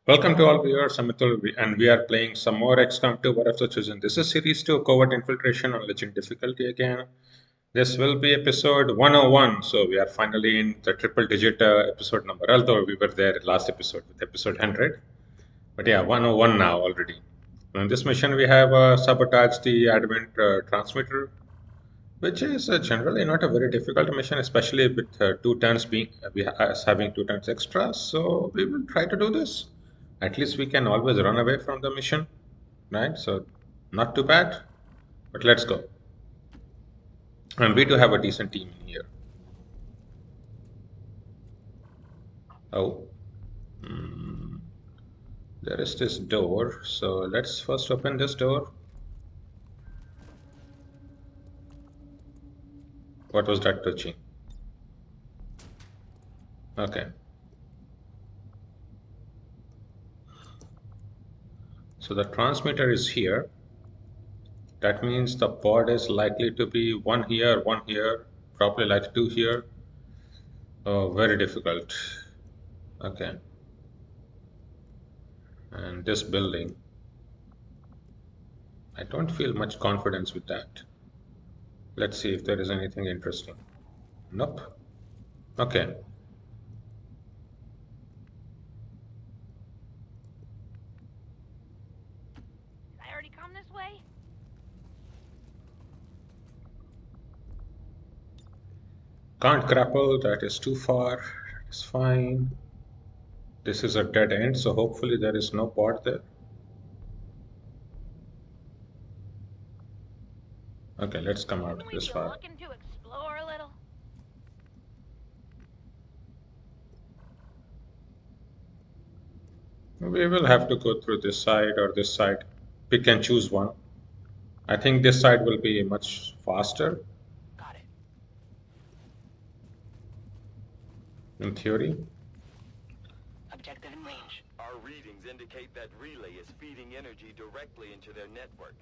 Welcome to all viewers, I'm Mitul, and we are playing some more XCOM 2 War of the Chosen. This is Series 2, Covert Infiltration on Legend difficulty again. This will be episode 101, so we are finally in the triple digit episode number, although we were there last episode with episode 100. But yeah, 101 now already. In this mission we have sabotaged the Advent transmitter, which is generally not a very difficult mission, especially with 2 turns being us having 2 turns extra. So we will try to do this. At least we can always run away from the mission, right? So not too bad. But let's go. And we do have a decent team in here. Oh, there is this door. So let's first open this door. What was that touching? Okay. So the transmitter is here. That means the pod is likely to be one here, probably like 2 here. Oh, very difficult. Okay. And this building, I don't feel much confidence with that. Let's see if there is anything interesting. Nope. Okay. Did I already come this way? Can't grapple, that is too far. It's fine. This is a dead end, so hopefully there is no pod there. Okay, let's come out Shouldn't we this be far. looking to explore a little? We will have to go through this side or this side. Pick and choose one. I think this side will be much faster. Got it. In theory. Objective in range. Our readings indicate that relay is feeding energy directly into their network.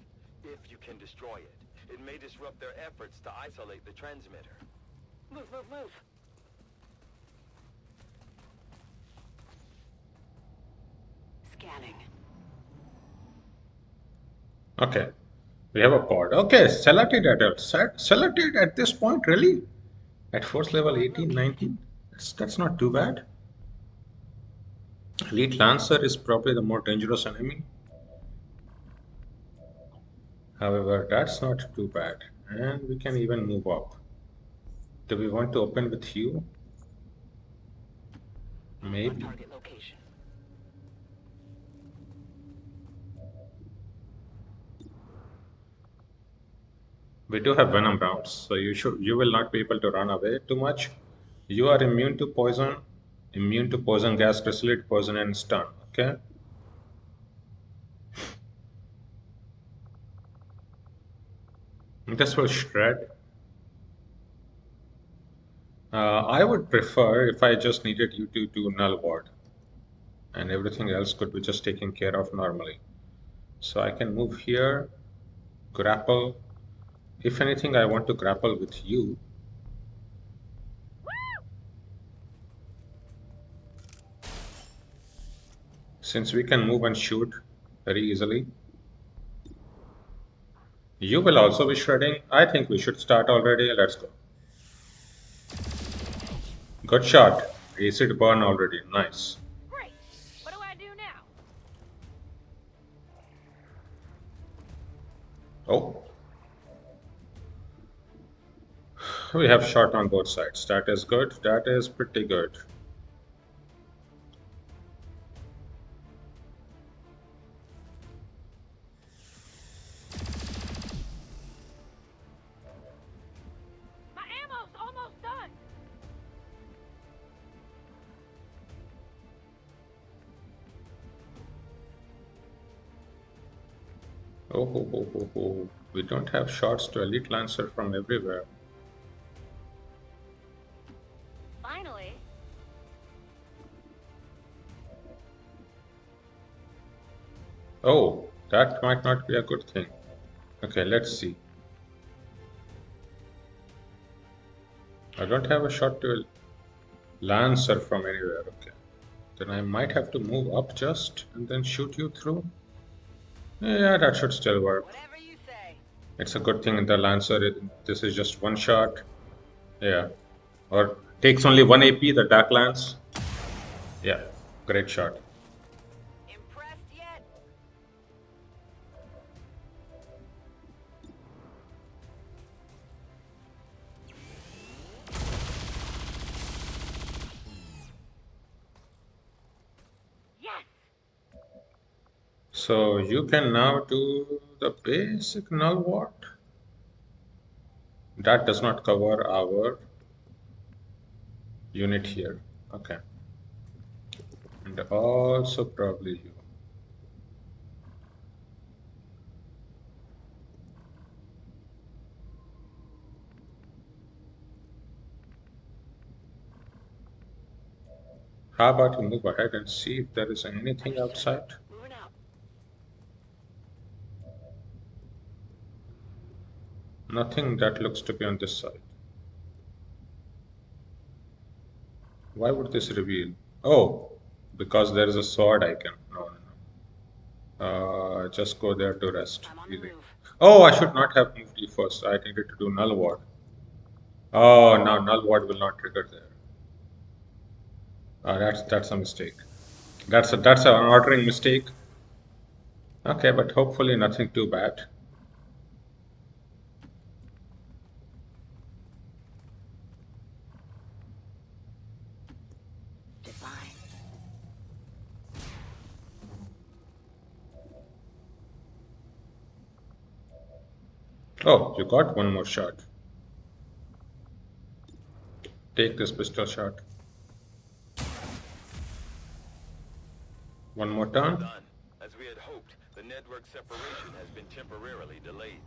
If you can destroy it, it may disrupt their efforts to isolate the transmitter. Move, move, move. Scanning. Okay. We have a pod. Okay, selected adult. Selected at this point, really? At force level 18, 19? That's not too bad. Elite Lancer is probably the more dangerous enemy. However, that's not too bad. And we can even move up. Do we want to open with you? Maybe. Target location. We do have venom rounds, so you will not be able to run away too much. You are immune to poison, gas, chrysalid poison, and stun. Okay. This will shred. I would prefer if I just needed you to do null ward, and everything else could be just taken care of normally. So I can move here, grapple. If anything, I want to grapple with you. Since we can move and shoot very easily. You will also be shredding. I think we should start already. Let's go. Good shot. Acid burn already. Nice. Great. What do I do now? Oh. We have shot on both sides. That is good. That is pretty good. My ammo's almost done. Oh, ho, ho, ho, ho. We don't have shots to Elite Lancer from everywhere. Finally. Oh, that might not be a good thing. Okay, let's see. I don't have a shot to Lancer from anywhere. Okay. Then I might have to move up just and then shoot you through. Yeah, that should still work. Whatever you say. It's a good thing in the Lancer, this is just one shot. Yeah. Or takes only 1 AP, the Dark Lance. Yeah, great shot. Impressed yet? Yes! So you can now do the basic null ward. That does not cover our unit here. Okay. And also probably you. How about you move ahead and see if there is anything outside? Moving out. Nothing that looks to be on this side. Why would this reveal? Oh, because there is a sword icon. No, no, no. Just go there to rest. I'm on the Easy. move. Oh, I should not have moved you first. I needed to do null ward. Oh, now null ward will not trigger there. That's a mistake. That's an ordering mistake. Okay, but hopefully nothing too bad. Divine. Oh, you got one more shot. Take this pistol shot. One more turn. Done. As we had hoped, the network separation has been temporarily delayed.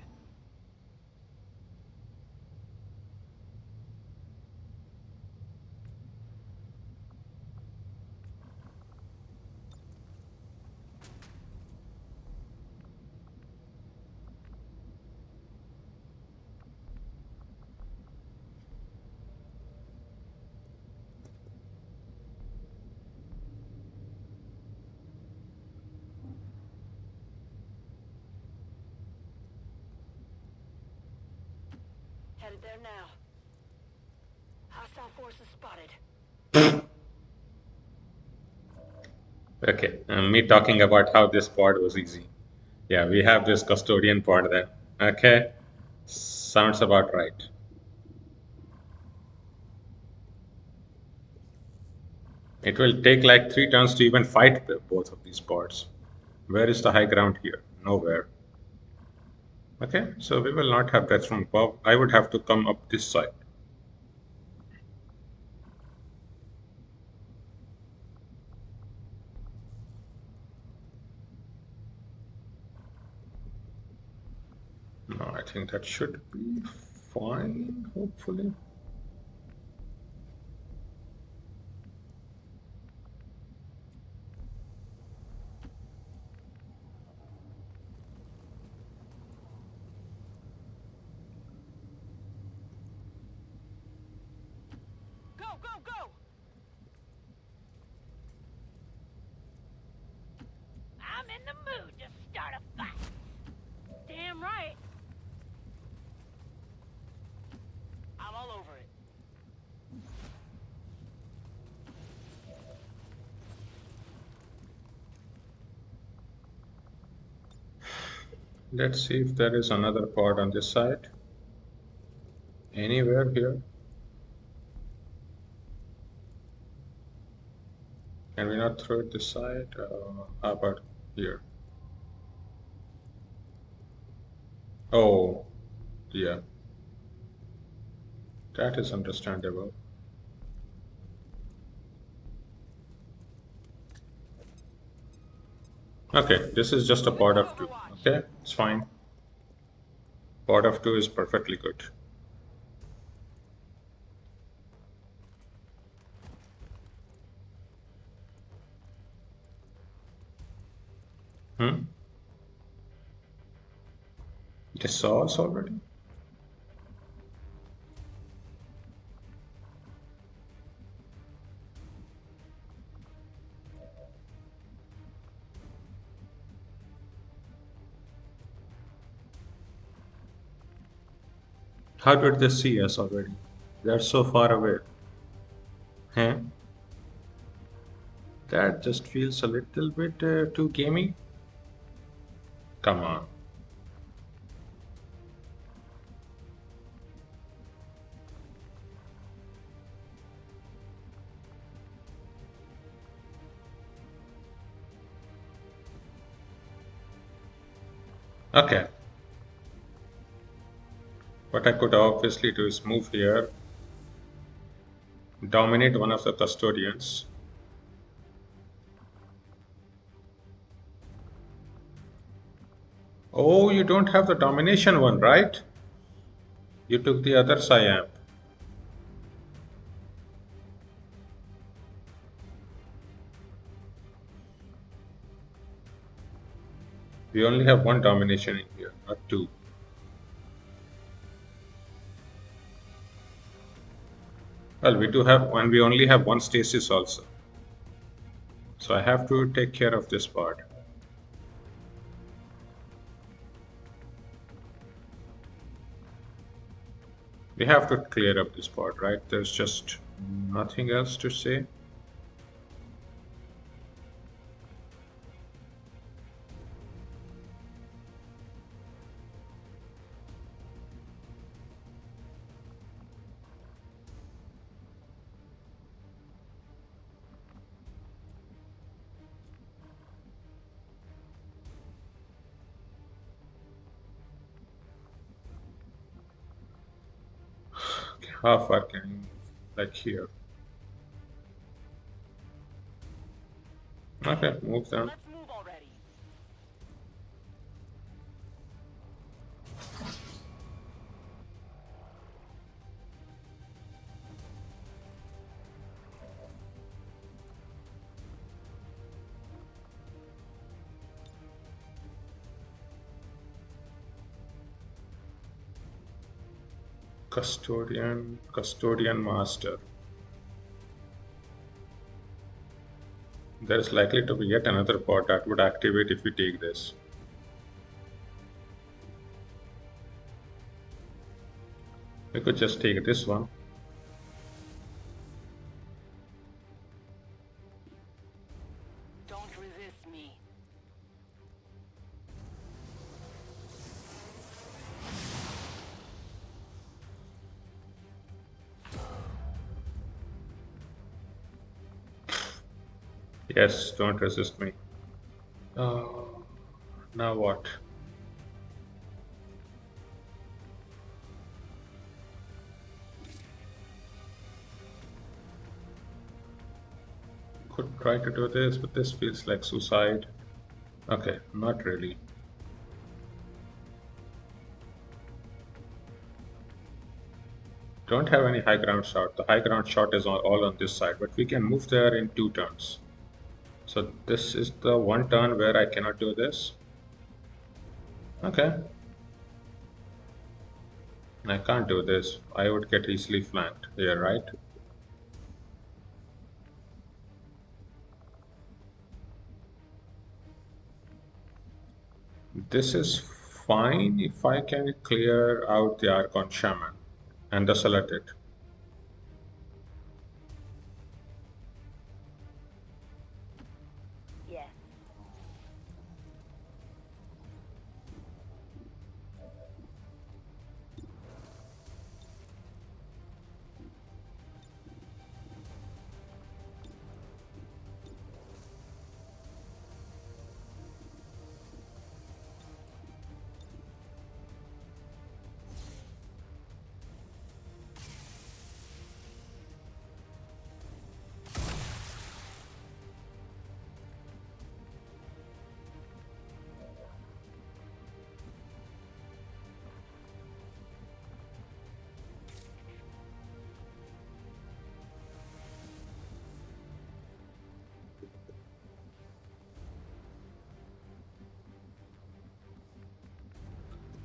Headed there now. Hostile forces spotted. Okay, me talking about how this pod was easy. Yeah, we have this custodian pod then. Okay, sounds about right. It will take like 3 turns to even fight both of these pods. Where is the high ground here? Nowhere. Okay, so we will not have that from above. I would have to come up this side. No, I think that should be fine, hopefully. Go, go, go! I'm in the mood to start a fight. Damn right. I'm all over it. Let's see if there is another pod on this side. Anywhere here? Can we not throw it this side? How about here? Oh, yeah. That is understandable. Okay, this is just a pod of 2. Okay, it's fine. Pod of 2 is perfectly good. Hmm? They saw us already? How did they see us already? They're so far away. Huh? That just feels a little bit too gamey. Come on. Okay. What I could obviously do is move here, dominate one of the custodians. Oh, you don't have the domination one, right? You took the other Siam. We only have one domination in here, not two. Well, we do have one, we only have one stasis also. So I have to take care of this part. We have to clear up this part, right? There's just nothing else to say. How far can you move? Like here. Okay, move down. Let's move already. Custodian master. There is likely to be yet another pod that would activate if we take this. We could just take this one. Don't resist me. Yes, don't resist me. Now what? Could try to do this, but this feels like suicide. Okay, not really. Don't have any high ground shot. The high ground shot is all on this side, but we can move there in 2 turns. So this is the one turn where I cannot do this. Okay. I can't do this. I would get easily flanked here, right? This is fine if I can clear out the Archon Shaman and the Salated. Yes.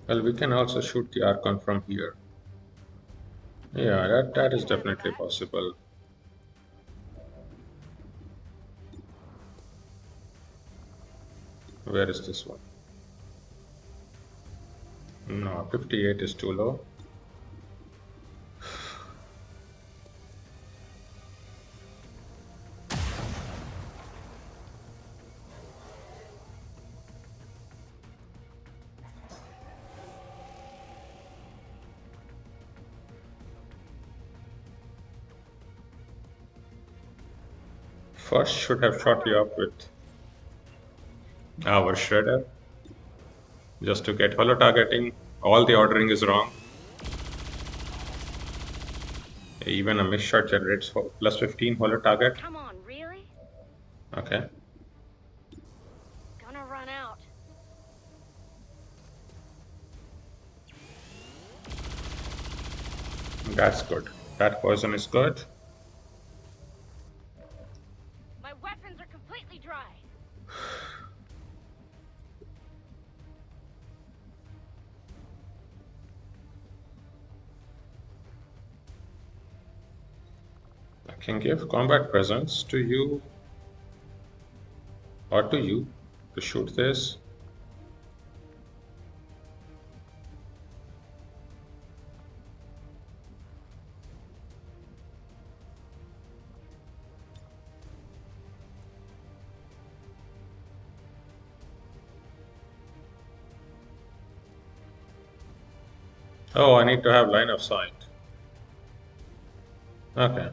Well, we can also shoot the Archon from here. Yeah, that is definitely possible. Where is this one? No, 58 is too low. First should have shot you up with our shredder. Just to get holo targeting. All the ordering is wrong. Even a missed shot generates plus 15 holo target. Come on, really? Okay. Gonna run out. That's good. That poison is good. My weapons are completely dry. I can give combat presence to you or to you to shoot this. Oh, I need to have line of sight. Okay.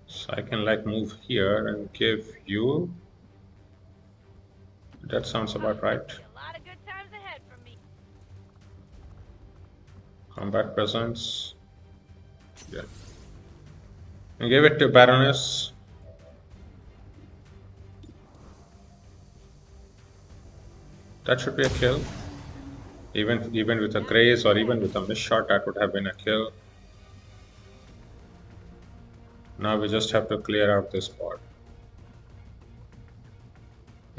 So I can like move here and give you. That sounds about right. A lot of good times ahead for me. Combat presence. Yeah. And give it to Baroness. That should be a kill. Even with a graze or even with a miss shot, that would have been a kill. Now we just have to clear out this part.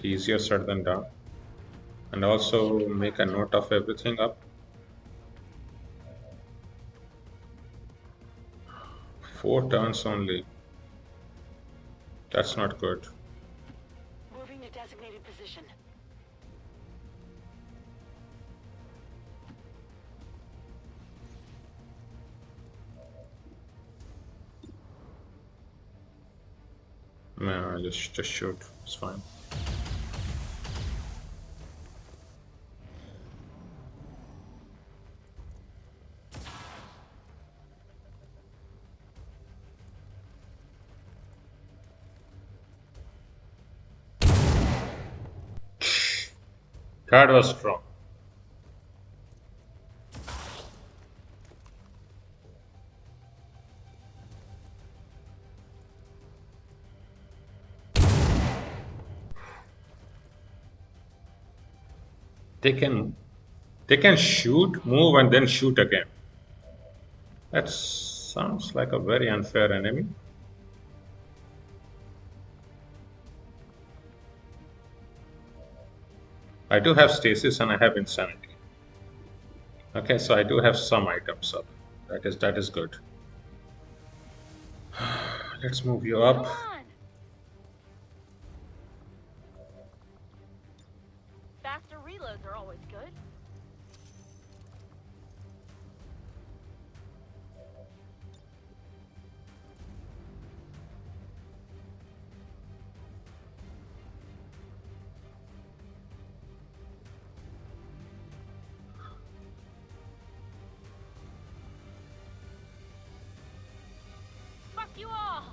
Easier said than done. And also make a note of everything up. 4 turns only. That's not good. Moving to designated position. No, just shoot. It's fine. That was strong. They can shoot, move, and then shoot again. That sounds like a very unfair enemy. I do have stasis and I have insanity. Okay, so I do have some items up. That is good. Let's move you Come up. on. Faster reloads are always good. Fuck you all.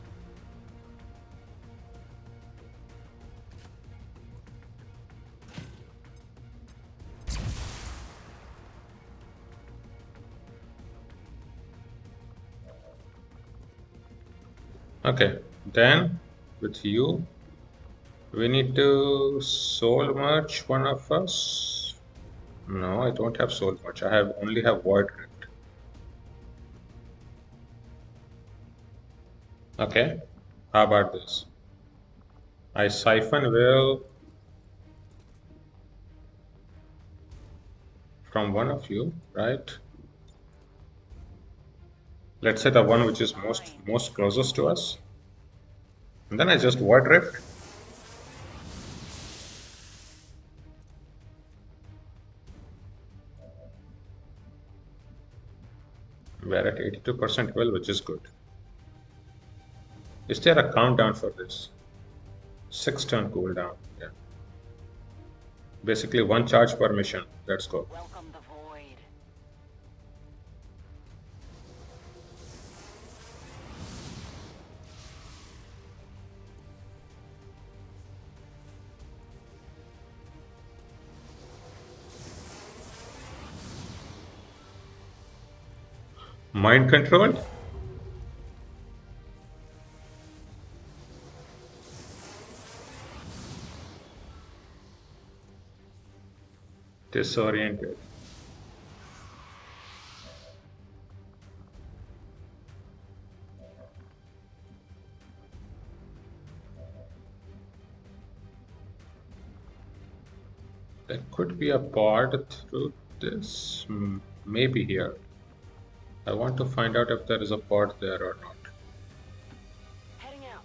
Okay, then with you, we need to soul merge one of us. No, I don't have soul merge. I only have void rift. Okay, how about this? I siphon will from one of you, right? Let's say the one which is most closest to us. And then I just void rift. We're at 82% well, which is good. Is there a countdown for this? 6 turn cooldown. Yeah. Basically 1 charge per mission. Let's go. Welcome the void. Mind controlled? Disoriented. There could be a pod through this. Maybe here. I want to find out if there is a pod there or not. Heading out.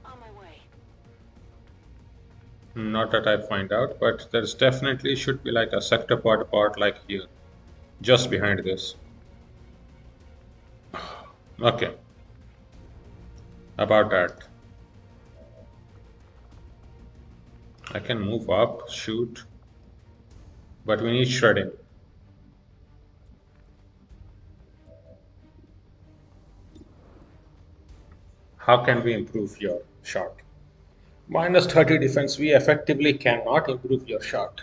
On my way. Not that I find out, but there's definitely should be like a sector pod like here, just behind this. Okay, about that. I can move up, shoot, but we need shredding. How can we improve your shot? Minus 30 defense, we effectively cannot improve your shot.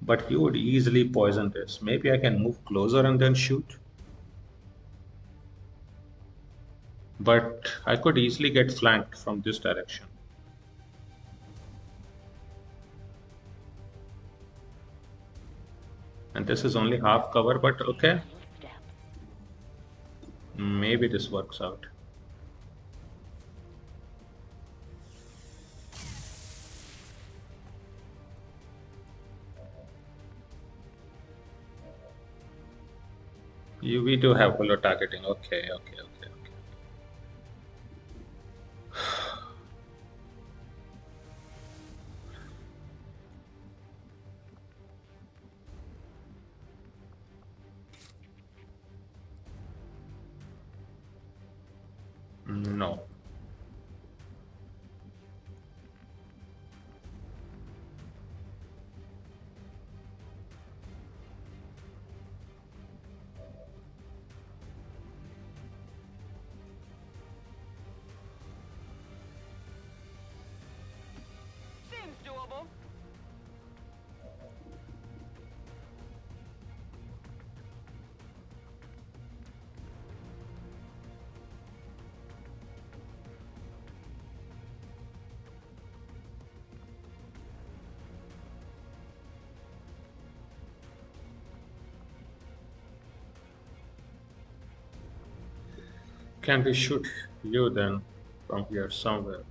But you would easily poison this. Maybe I can move closer and then shoot. But I could easily get flanked from this direction. And this is only half cover, but okay. Maybe this works out. We do have hollow targeting. Okay. No. Seems doable. Can we shoot you then from here somewhere?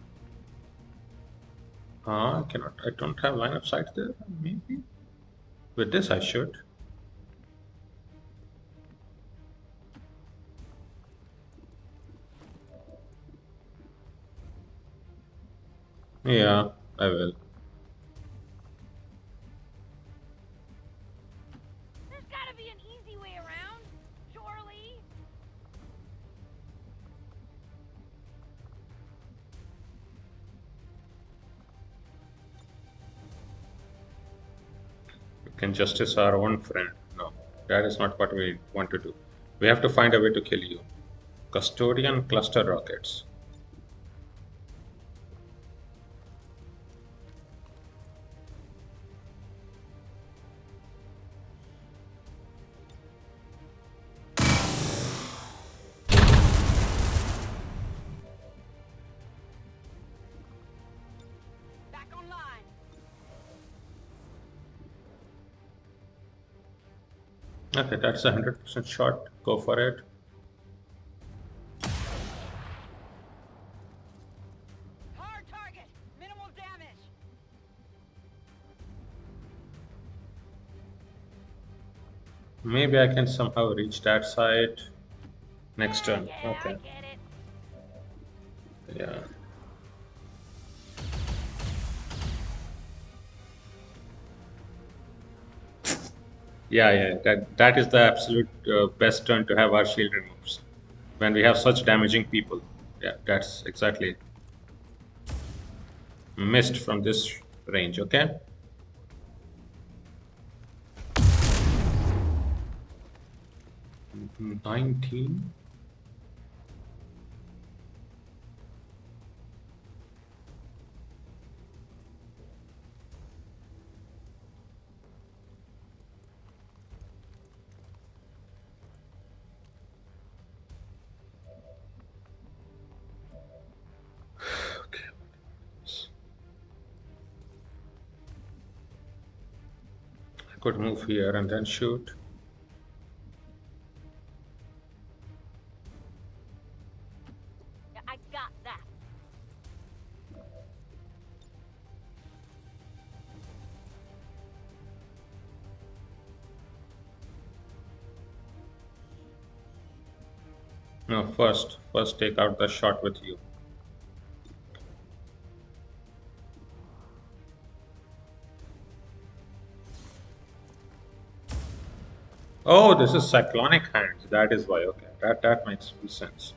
I cannot. I don't have line of sight there. Maybe with this I should. Yeah, I will. There's gotta be an easy way around. Surely. We can justice our own friend. No, that is not what we want to do. We have to find a way to kill you. Custodian cluster rockets. Back online. Okay, that's a 100% shot. Go for it. Hard target. Minimal damage. Maybe I can somehow reach that side next turn. Yeah, I Okay. get it. Yeah. Yeah. That is the absolute best turn to have our shield removes when we have such damaging people. Yeah, that's exactly it. Missed from this range. Okay. Mm-hmm. 19. Could move here and then shoot. Yeah, I got that. No, first take out the shot with you. Oh, this is cyclonic hands. That is why. Okay, that makes full sense.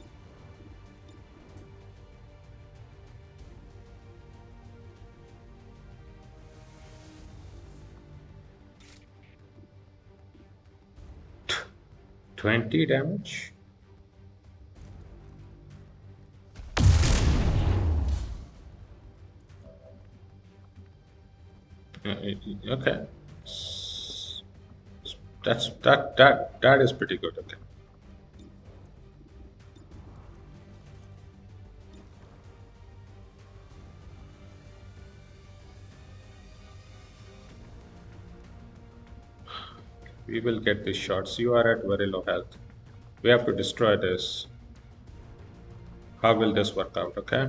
$20 damage. Okay, that is pretty good. Okay. We will get these shots. You are at very low health. We have to destroy this. How will this work out? Okay.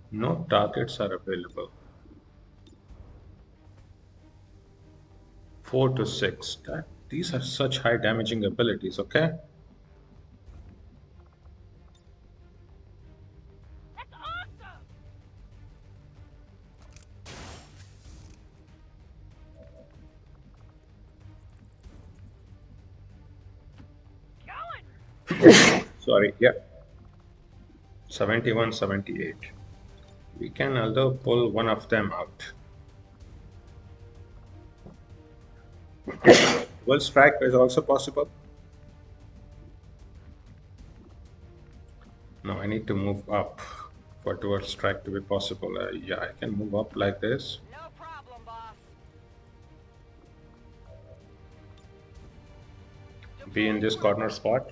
No targets are available. 4 to 6. These are such high damaging abilities, okay? That's awesome! Going! Sorry, yeah. 71, 78. We can although pull one of them out. Dual strike is also possible. No, I need to move up for dual strike to be possible. Yeah, I can move up like this. No problem, boss. Be in this corner spot.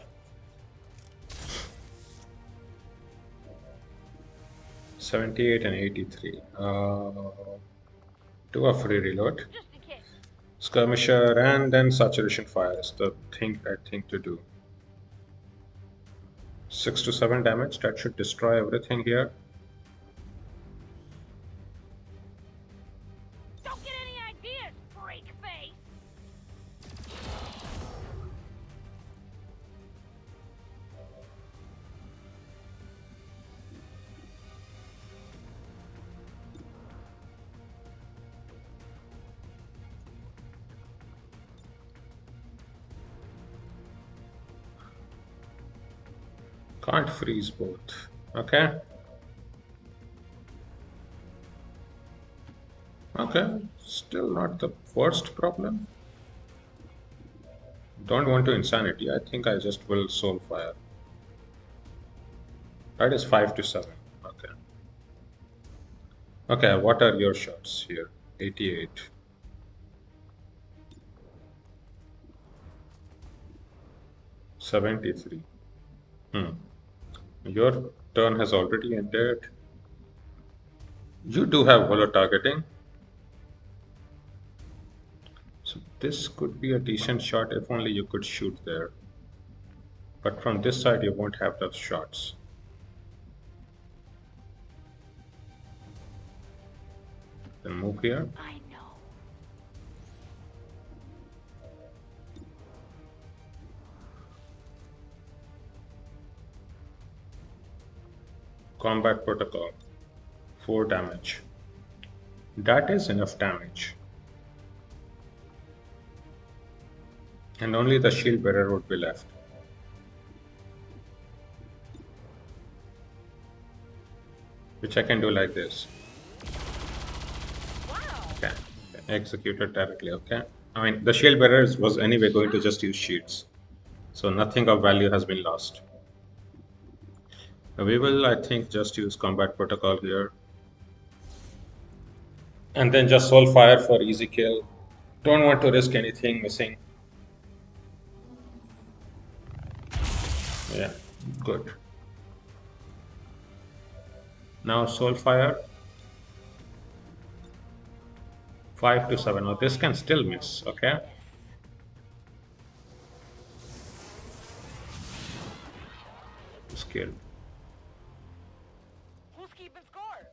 78 and 83. Do a free reload. Just in case. Skirmisher and then saturation fire is the right thing to do. 6 to 7 damage. That should destroy everything here. Don't get any ideas, freak face! Can't freeze both. Okay. Okay. Still not the worst problem. Don't want to insanity. I think I just will soul fire. That is 5 to 7. Okay. Okay, what are your shots here? 88. $73. Your turn has already ended. You do have holo targeting. So this could be a decent shot if only you could shoot there. But from this side you won't have those shots. Then move here. I know. Combat protocol. 4 damage. That is enough damage. And only the shield bearer would be left. Which I can do like this. Wow! Okay. Execute it directly, okay? I mean, the shield bearer was anyway going to just use shields. So nothing of value has been lost. We will, I think, just use combat protocol here. And then just soul fire for easy kill. Don't want to risk anything missing. Yeah, good. Now soul fire. 5 to 7. Oh, this can still miss. Okay. Scared. Who's keeping score?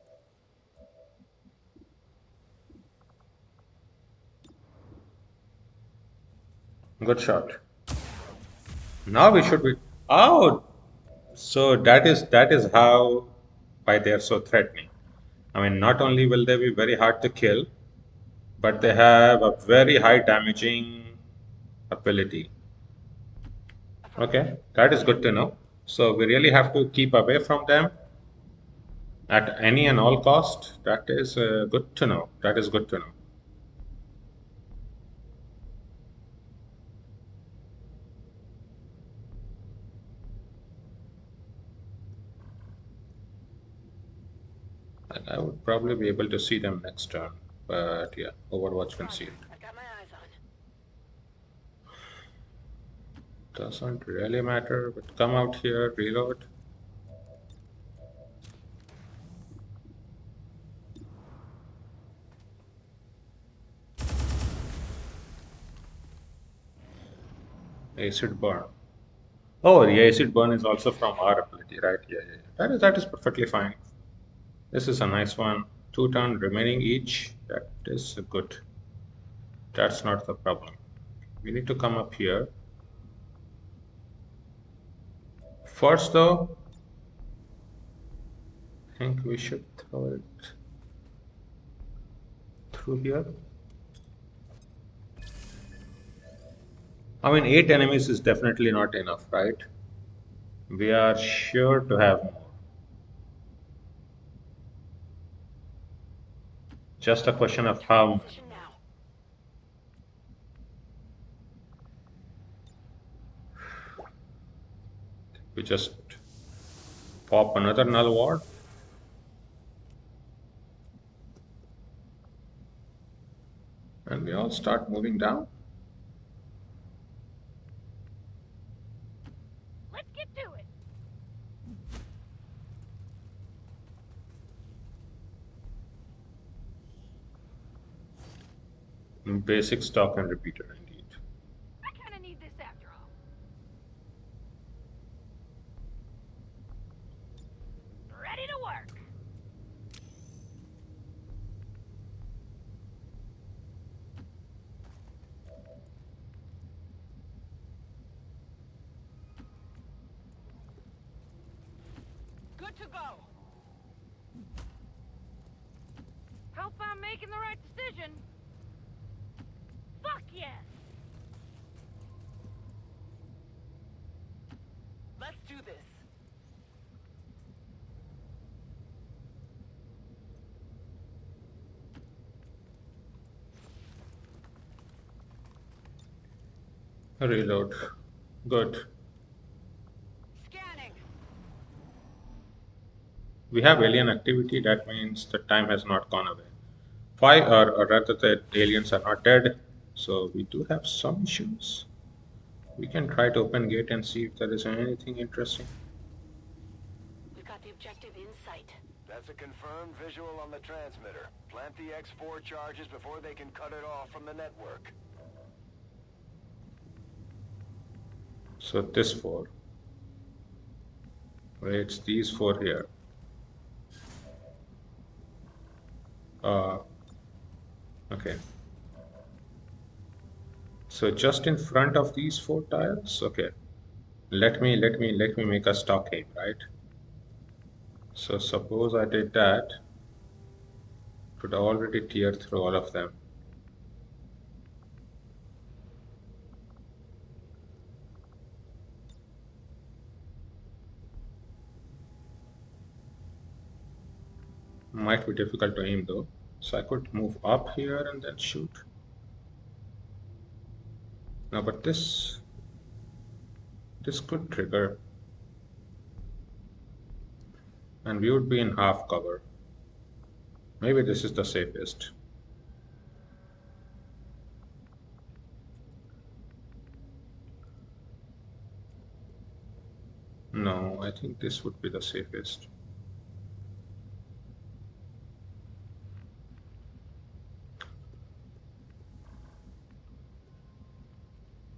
Good shot. Now we should be. Oh, so that is how why they are so threatening. I mean, not only will they be very hard to kill, but they have a very high damaging ability. Okay, that is good to know. So we really have to keep away from them at any and all cost. That is good to know. That is good to know. And I would probably be able to see them next turn. But yeah, Overwatch concealed. I've got my eyes on. Doesn't really matter, but come out here, reload. Acid burn. Oh, the acid burn is also from our ability, right? Yeah, yeah, yeah. That is perfectly fine. This is a nice one. 2 turn remaining each. That is good. That's not the problem. We need to come up here. First, though, I think we should throw it through here. I mean, 8 enemies is definitely not enough, right? We are sure to have more. Just a question of how many. Position now. We just pop another null ward. And we all start moving down. Let's get to it. Basic stock and repeater indeed. I kind of need this after all. Ready to work. Good to go. Hope I'm making the right decision. Fuck yes. Let's do this. Reload. Good. Scanning. We have alien activity. That means the time has not gone away. Five, or rather, the aliens are not dead. So we do have some issues. We can try to open gate and see if there is anything interesting. We've got the objective in sight. That's a confirmed visual on the transmitter. Plant the X4 charges before they can cut it off from the network. So this 4. Wait, it's these 4 here. Okay. So just in front of these 4 tiles. Okay. Let me make a stock aim, right? So suppose I did that. It would already tear through all of them. Might be difficult to aim though. So I could move up here and then shoot. No, but this could trigger. And we would be in half cover. Maybe this is the safest. No, I think this would be the safest.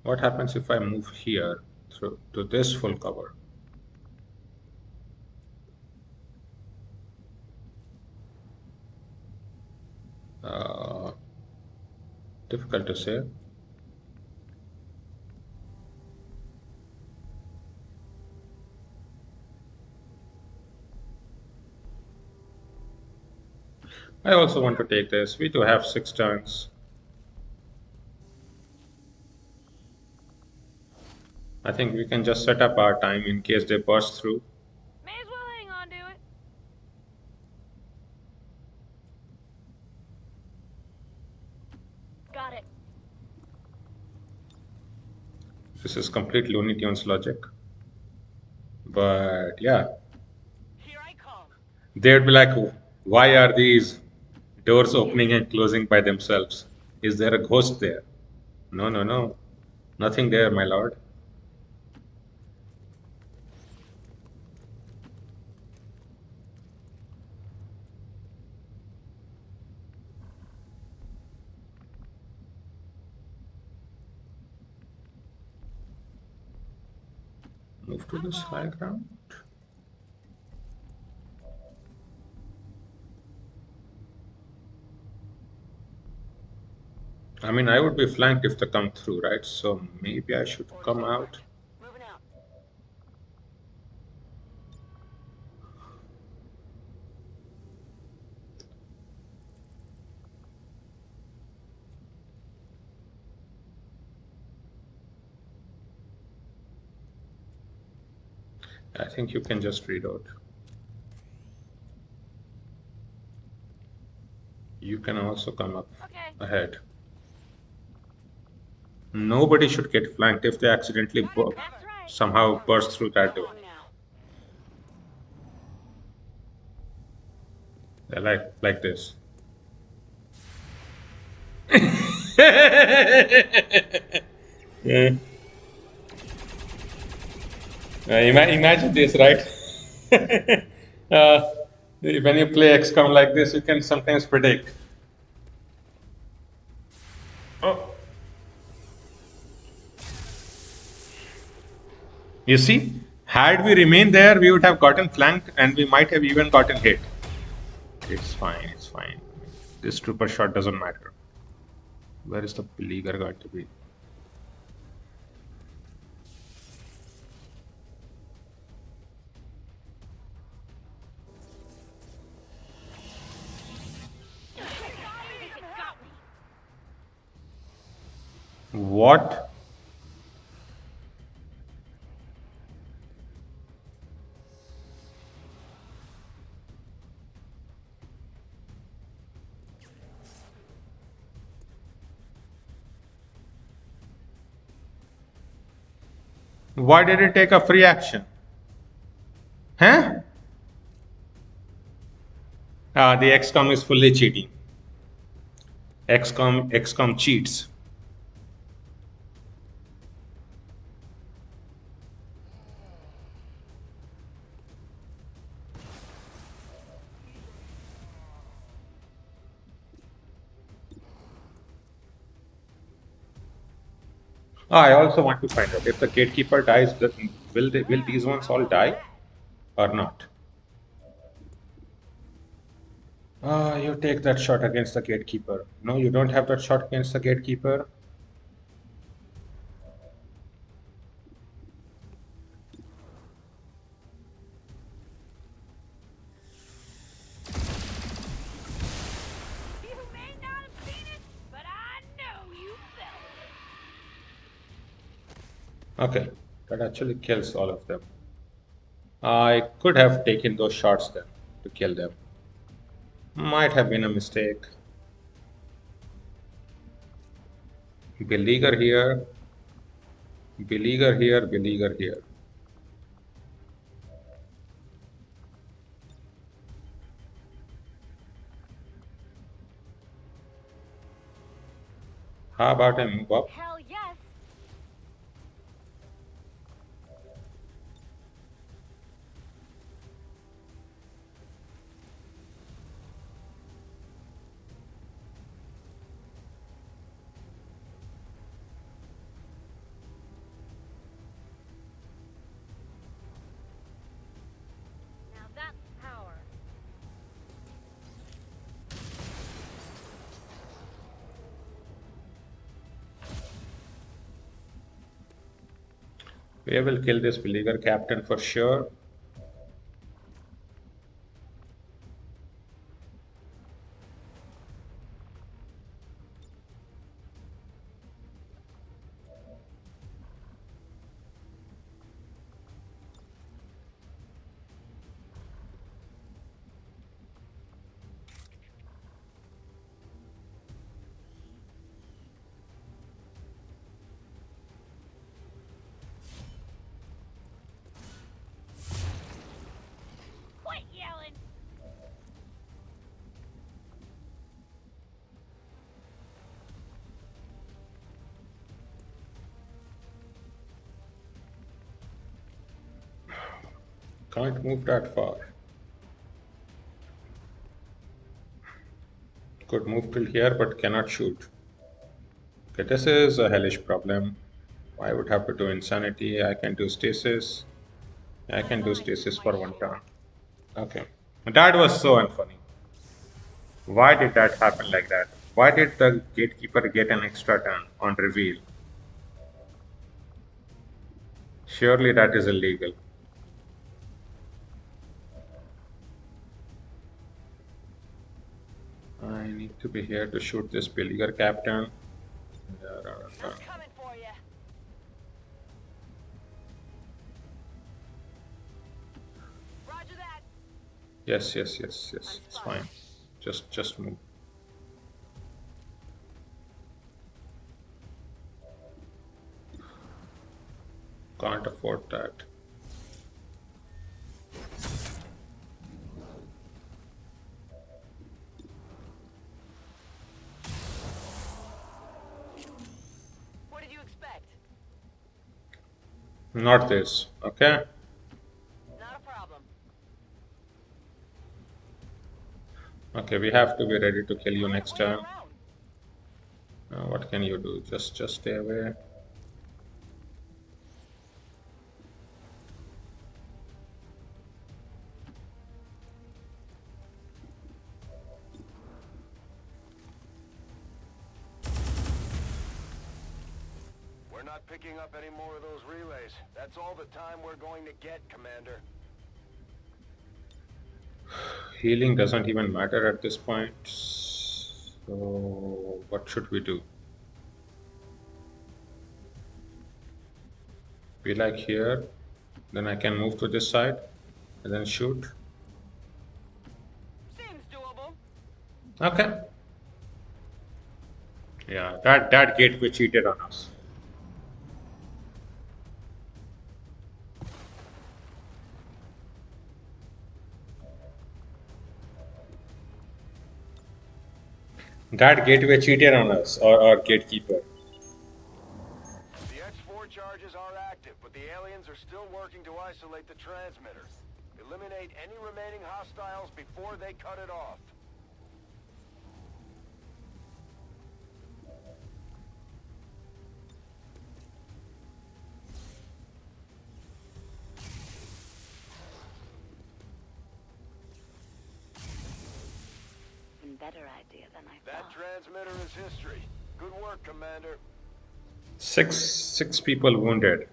What happens if I move here through to this full cover? Difficult to say. I also want to take this. We do have 6 turns. I think we can just set up our time in case they burst through. May as well hang on to it. Got it. This is complete Looney Tunes logic. But yeah, Here I come. they'd be like, why are these doors opening and closing by themselves? Is there a ghost there? No, no, no. Nothing there, my lord. Move to this high ground. I mean, I would be flanked if they come through, right? So maybe I should come out. Moving out. I think you can just read out. You can also come up Okay. ahead. Nobody should get flanked if they accidentally That's right. somehow burst through that door. Along now. They're like this. Yeah. Imagine this, right? When you play XCOM like this, you can sometimes predict. Oh. You see, had we remained there, we would have gotten flanked and we might have even gotten hit. It's fine, it's fine. This trooper shot doesn't matter. Where is the beleaguer going to be? Got me. What? Why did it take a free action? Huh? The XCOM is fully cheating. XCOM cheats. I also want to find out if the gatekeeper dies, will these ones all die or not? You take that shot against the gatekeeper. No, you don't have that shot against the gatekeeper. You may not have seen it, but I know you felt it. Okay, that actually kills all of them. I could have taken those shots then to kill them. Might have been a mistake. Beleaguer here, beleaguer here, beleaguer here. How about I move up? Hell yes. We will kill this beleaguer captain for sure. Quit yelling. Can't move that far. Could move till here, but cannot shoot. Okay, this is a hellish problem. I would have to do insanity. I can do stasis. I can do stasis for one turn. Okay. That was so unfunny. Why did that happen like that? Why did the gatekeeper get an extra turn on reveal? Surely that is illegal. I need to be here to shoot this beleaguer captain. I'm coming for you. Roger that. Yes, yes, yes, yes. It's fine. Just move. Can't afford that. What did you expect? Not this. Okay. Not a problem. Okay, we have to be ready to kill you next Wait turn. around. What can you do? Just stay away. We're not picking up any more of those relays. That's all the time we're going to get, Commander. Healing doesn't even matter at this point. So, what should we do? Be like here, then I can move to this side and then shoot. Seems doable. Okay. Yeah, that gateway cheated on us. That gateway cheated on us, or gatekeeper. The X4 charges are active, but the aliens are still working to isolate the transmitter. Eliminate any remaining hostiles before they cut it off. Better idea than I That thought. transmitter is history. Good work, Commander. Six people wounded.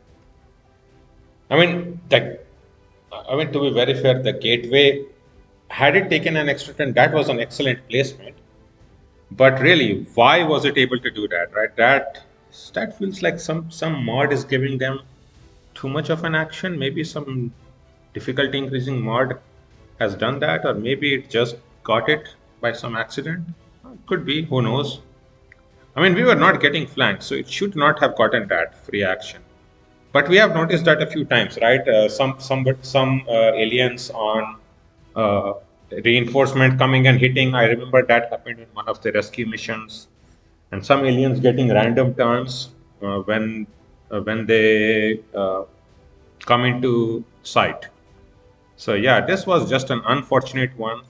I mean, to be very fair, the gateway, had it taken an extra turn, that was an excellent placement. But really, why was it able to do that? Right? That feels like some mod is giving them too much of an action. Maybe some difficulty increasing mod has done that, or maybe it just got it by some accident. Could be. Who knows? I mean, we were not getting flanked, so it should not have gotten that free action. But we have noticed that a few times, right? Some aliens on reinforcement coming and hitting. I remember that happened in one of the rescue missions, and some aliens getting random turns when they come into sight. So yeah, this was just an unfortunate one.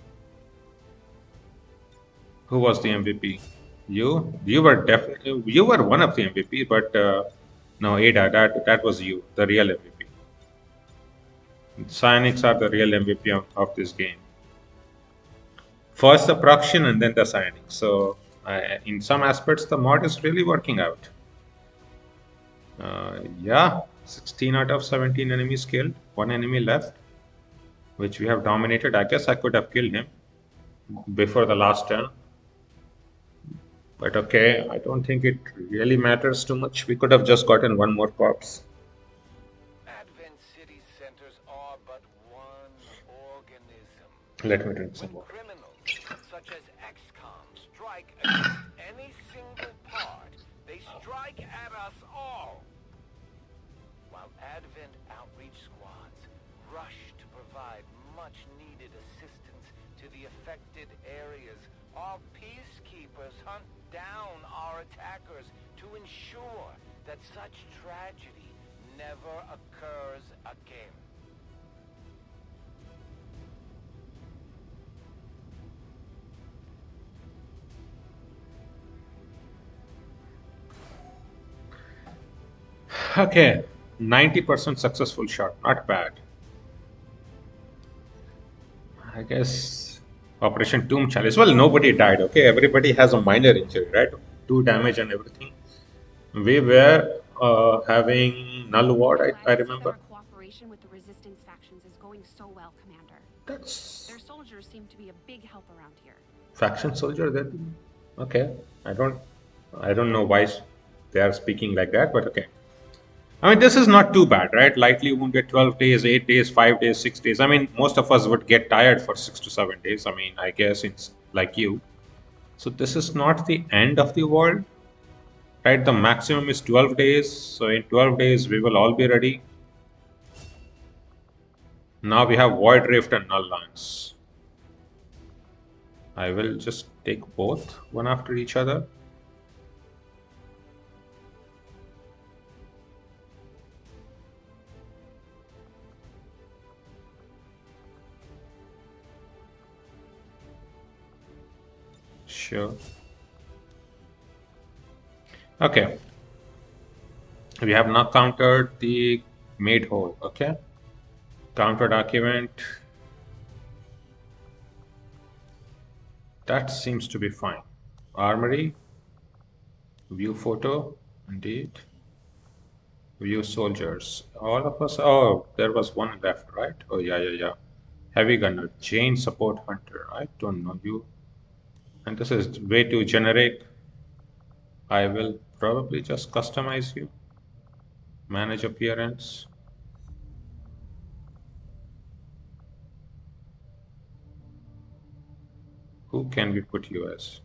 Who was the MVP? You were definitely you were one of the MVP, but no, Ada, that was you, the real MVP. Psionics are the real MVP of this game. First the Proxian and then the Psionics. So in some aspects, the mod is really working out. Yeah, 16 out of 17 enemies killed. 1 enemy left, which we have dominated. I guess I could have killed him before the last turn. But okay, I don't think it really matters too much. We could have just gotten one more corpse. Advent City centers are but one organism. Let me drink some When more. criminals, such as XCOM, strike against any single part, they strike at us all. While Advent outreach squads rush to provide much-needed assistance to the affected areas, our peacekeepers hunt down our attackers to ensure that such tragedy never occurs again. Okay, 90% successful shot, not bad. I guess Operation Tomb Chalice. Well, nobody died, okay? Everybody has a minor injury, right? 2 damage and everything. We were having Null Ward, I Glad to see that remember. our cooperation with the resistance factions is going so well, Commander. That's Their soldiers seem to be a big help around here. faction soldier then. Okay, I don't know why they are speaking like that, but okay. I mean, this is not too bad, right? Lightly wounded 12 days, 8 days, 5 days, 6 days. I mean, most of us would get tired for 6 to 7 days. I mean, I guess it's like you. So this is not the end of the world, right? The maximum is 12 days. So in 12 days, we will all be ready. Now we have Void Rift and Null Lance. I will just take both one after each other. Sure. Okay. We have now countered the made hole. Okay. Counter document. That seems to be fine. Armory. View photo. Indeed. View soldiers. All of us. Oh, there was one left, right? Oh, yeah. Heavy gunner. Chain support hunter. I don't know you. And this is way too generic. I will probably just customize you. Manage appearance. Who can we put you as?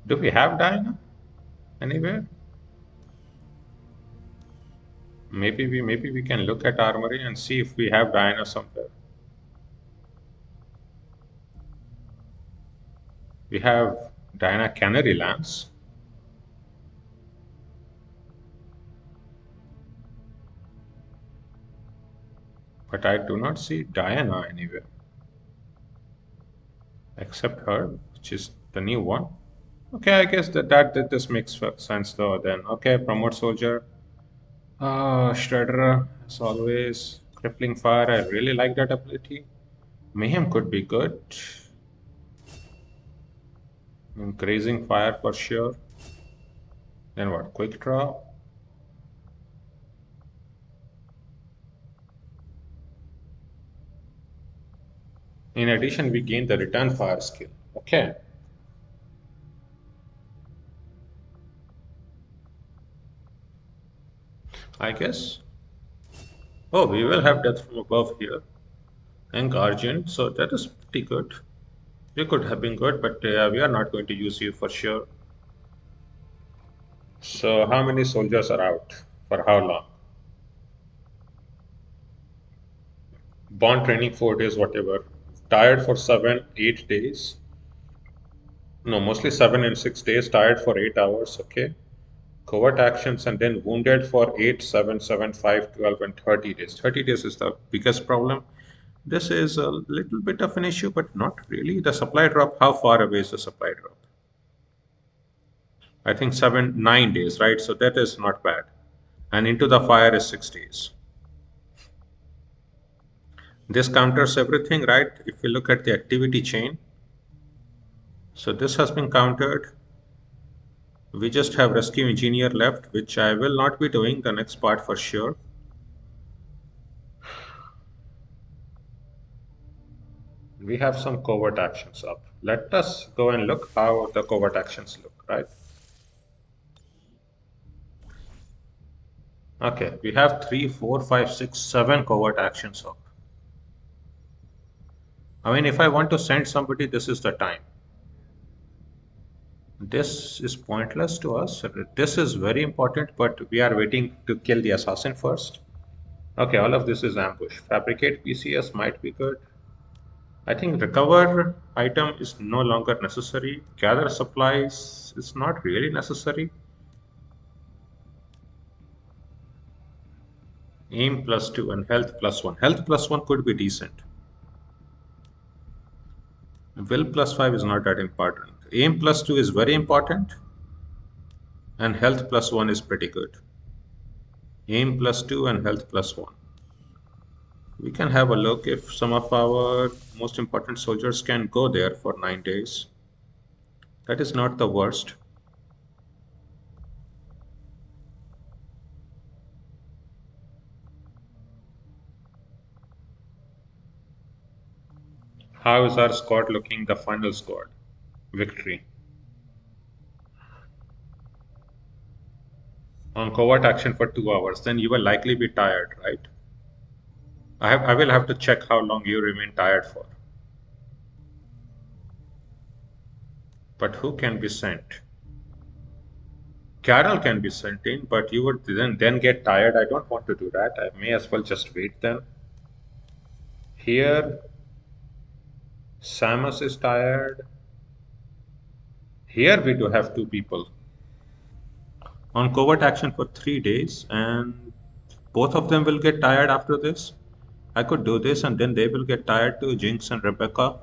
Do we have Diana anywhere? Maybe we can look at armory and see if we have Diana somewhere. We have Diana Canary Lance. But I do not see Diana anywhere. Except her, which is the new one. Okay, I guess that this makes sense though then. Okay, promote soldier. Shredder, as always. Crippling fire, I really like that ability. Mayhem could be good. Grazing fire for sure. Then what? Quick draw. In addition, we gain the return fire skill. Okay. I guess. Oh, we will have death from above here. And Guardian, so that is pretty good. You could have been good, but we are not going to use you for sure. So how many soldiers are out? For how long? Bond training 4 days, whatever. Tired for 7, 8 days. No, mostly 7 and 6 days. Tired for 8 hours, okay. Covert actions and then wounded for 8, 7, 7, 5, 12, and 30 days. 30 days is the biggest problem. This is a little bit of an issue, but not really. The supply drop, how far away is the supply drop? I think 9 days, right? So that is not bad. And into the fire is 6 days. This counters everything, right? If you look at the activity chain, so this has been countered. We just have rescue engineer left, which I will not be doing the next part for sure. We have some covert actions up. Let us go and look how the covert actions look, right? Okay, we have 3, 4, 5, 6, 7 covert actions up. I mean, if I want to send somebody, this is the time. This is pointless to us. This is very important, but we are waiting to kill the assassin first. Okay, all of this is ambush. Fabricate PCS might be good. I think recover item is no longer necessary. Gather supplies is not really necessary. Aim +2 and health +1. Health +1 could be decent. Will +5 is not that important. Aim +2 is very important. And health +1 is pretty good. Aim +2 and health +1. We can have a look if some of our most important soldiers can go there for 9 days. That is not the worst. How is our squad looking? The final squad. Victory. On covert action for 2 hours, then you will likely be tired, right? I will have to check how long you remain tired for. But who can be sent? Carol can be sent in, but you would then get tired. I don't want to do that. I may as well just wait then. Here, Samus is tired. Here we do have 2 people. On covert action for 3 days, and both of them will get tired after this. I could do this and then they will get tired too, Jinx and Rebecca.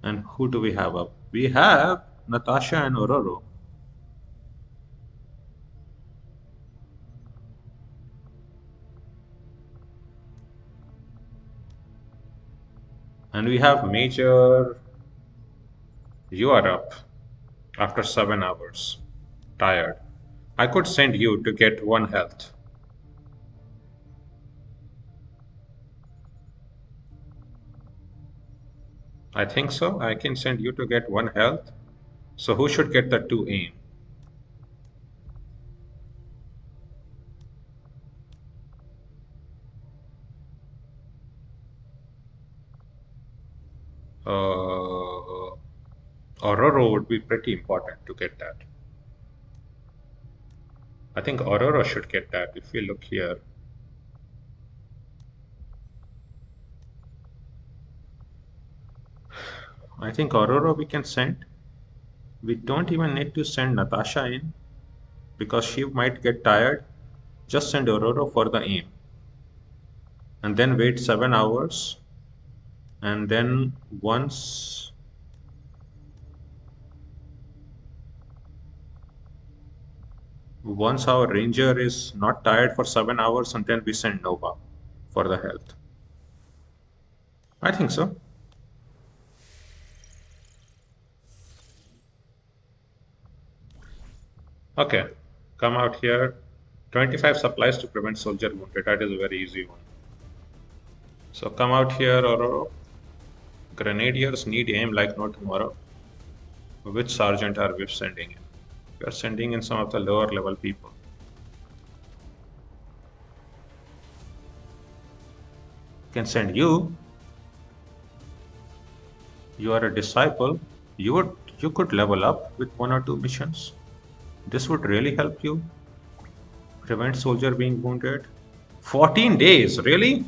And who do we have up? We have Natasha and Ororo. And we have Major. You are up after 7 hours. Tired. I could send you to get 1 health. I think so. I can send you to get 1 health. So who should get the 2 aim? Ororo would be pretty important to get that. I think Ororo should get that if we look here. I think Ororo we can send. We don't even need to send Natasha in because she might get tired. Just send Ororo for the aim. And then wait 7 hours. And then once our ranger is not tired for 7 hours, and then we send Nova for the health. I think so. Okay, come out here. 25 supplies to prevent soldier wounded. That is a very easy one. So come out here, Ororo. Grenadiers need aim like no tomorrow. Which sergeant are we sending in? We are sending in some of the lower level people. Can send you. You are a disciple. You could level up with 1 or 2 missions. This would really help you. Prevent soldier being wounded. 14 days, really?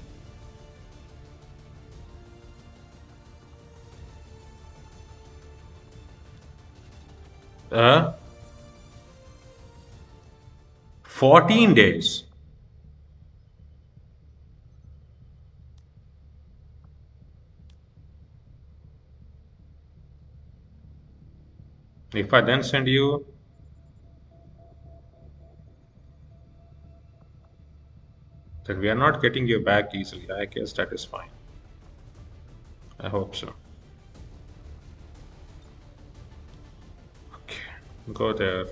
14 days. If I then send you, then we are not getting you back easily. I guess that is fine. I hope so. Okay, go there.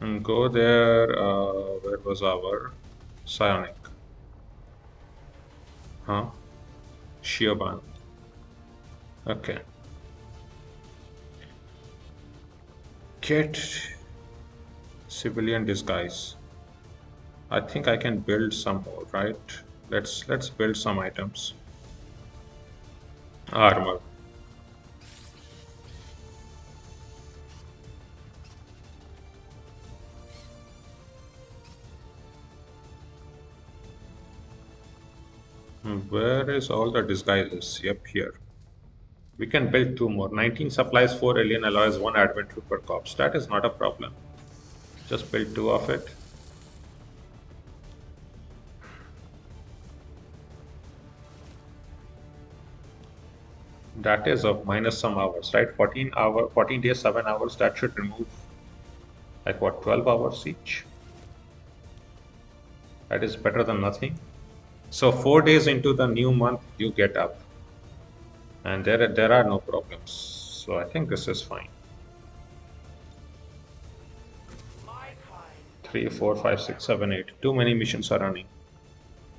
And go there. Where was our Psionic? Huh? Shioban. Okay. Get civilian disguise. I think I can build some more, right? Let's build some items. Armor. Where is all the disguises? Yep, here. We can build two more. 19 supplies, 4 alien alloys, 1 advent trooper corpse. That is not a problem. Just build 2 of it. That is of minus some hours, right? 14 days, 7 hours. That should remove like what, 12 hours each. That is better than nothing. So 4 days into the new month, you get up, and there are no problems. So I think this is fine. 3, 4, 5, 6, 7, 8. Too many missions are running.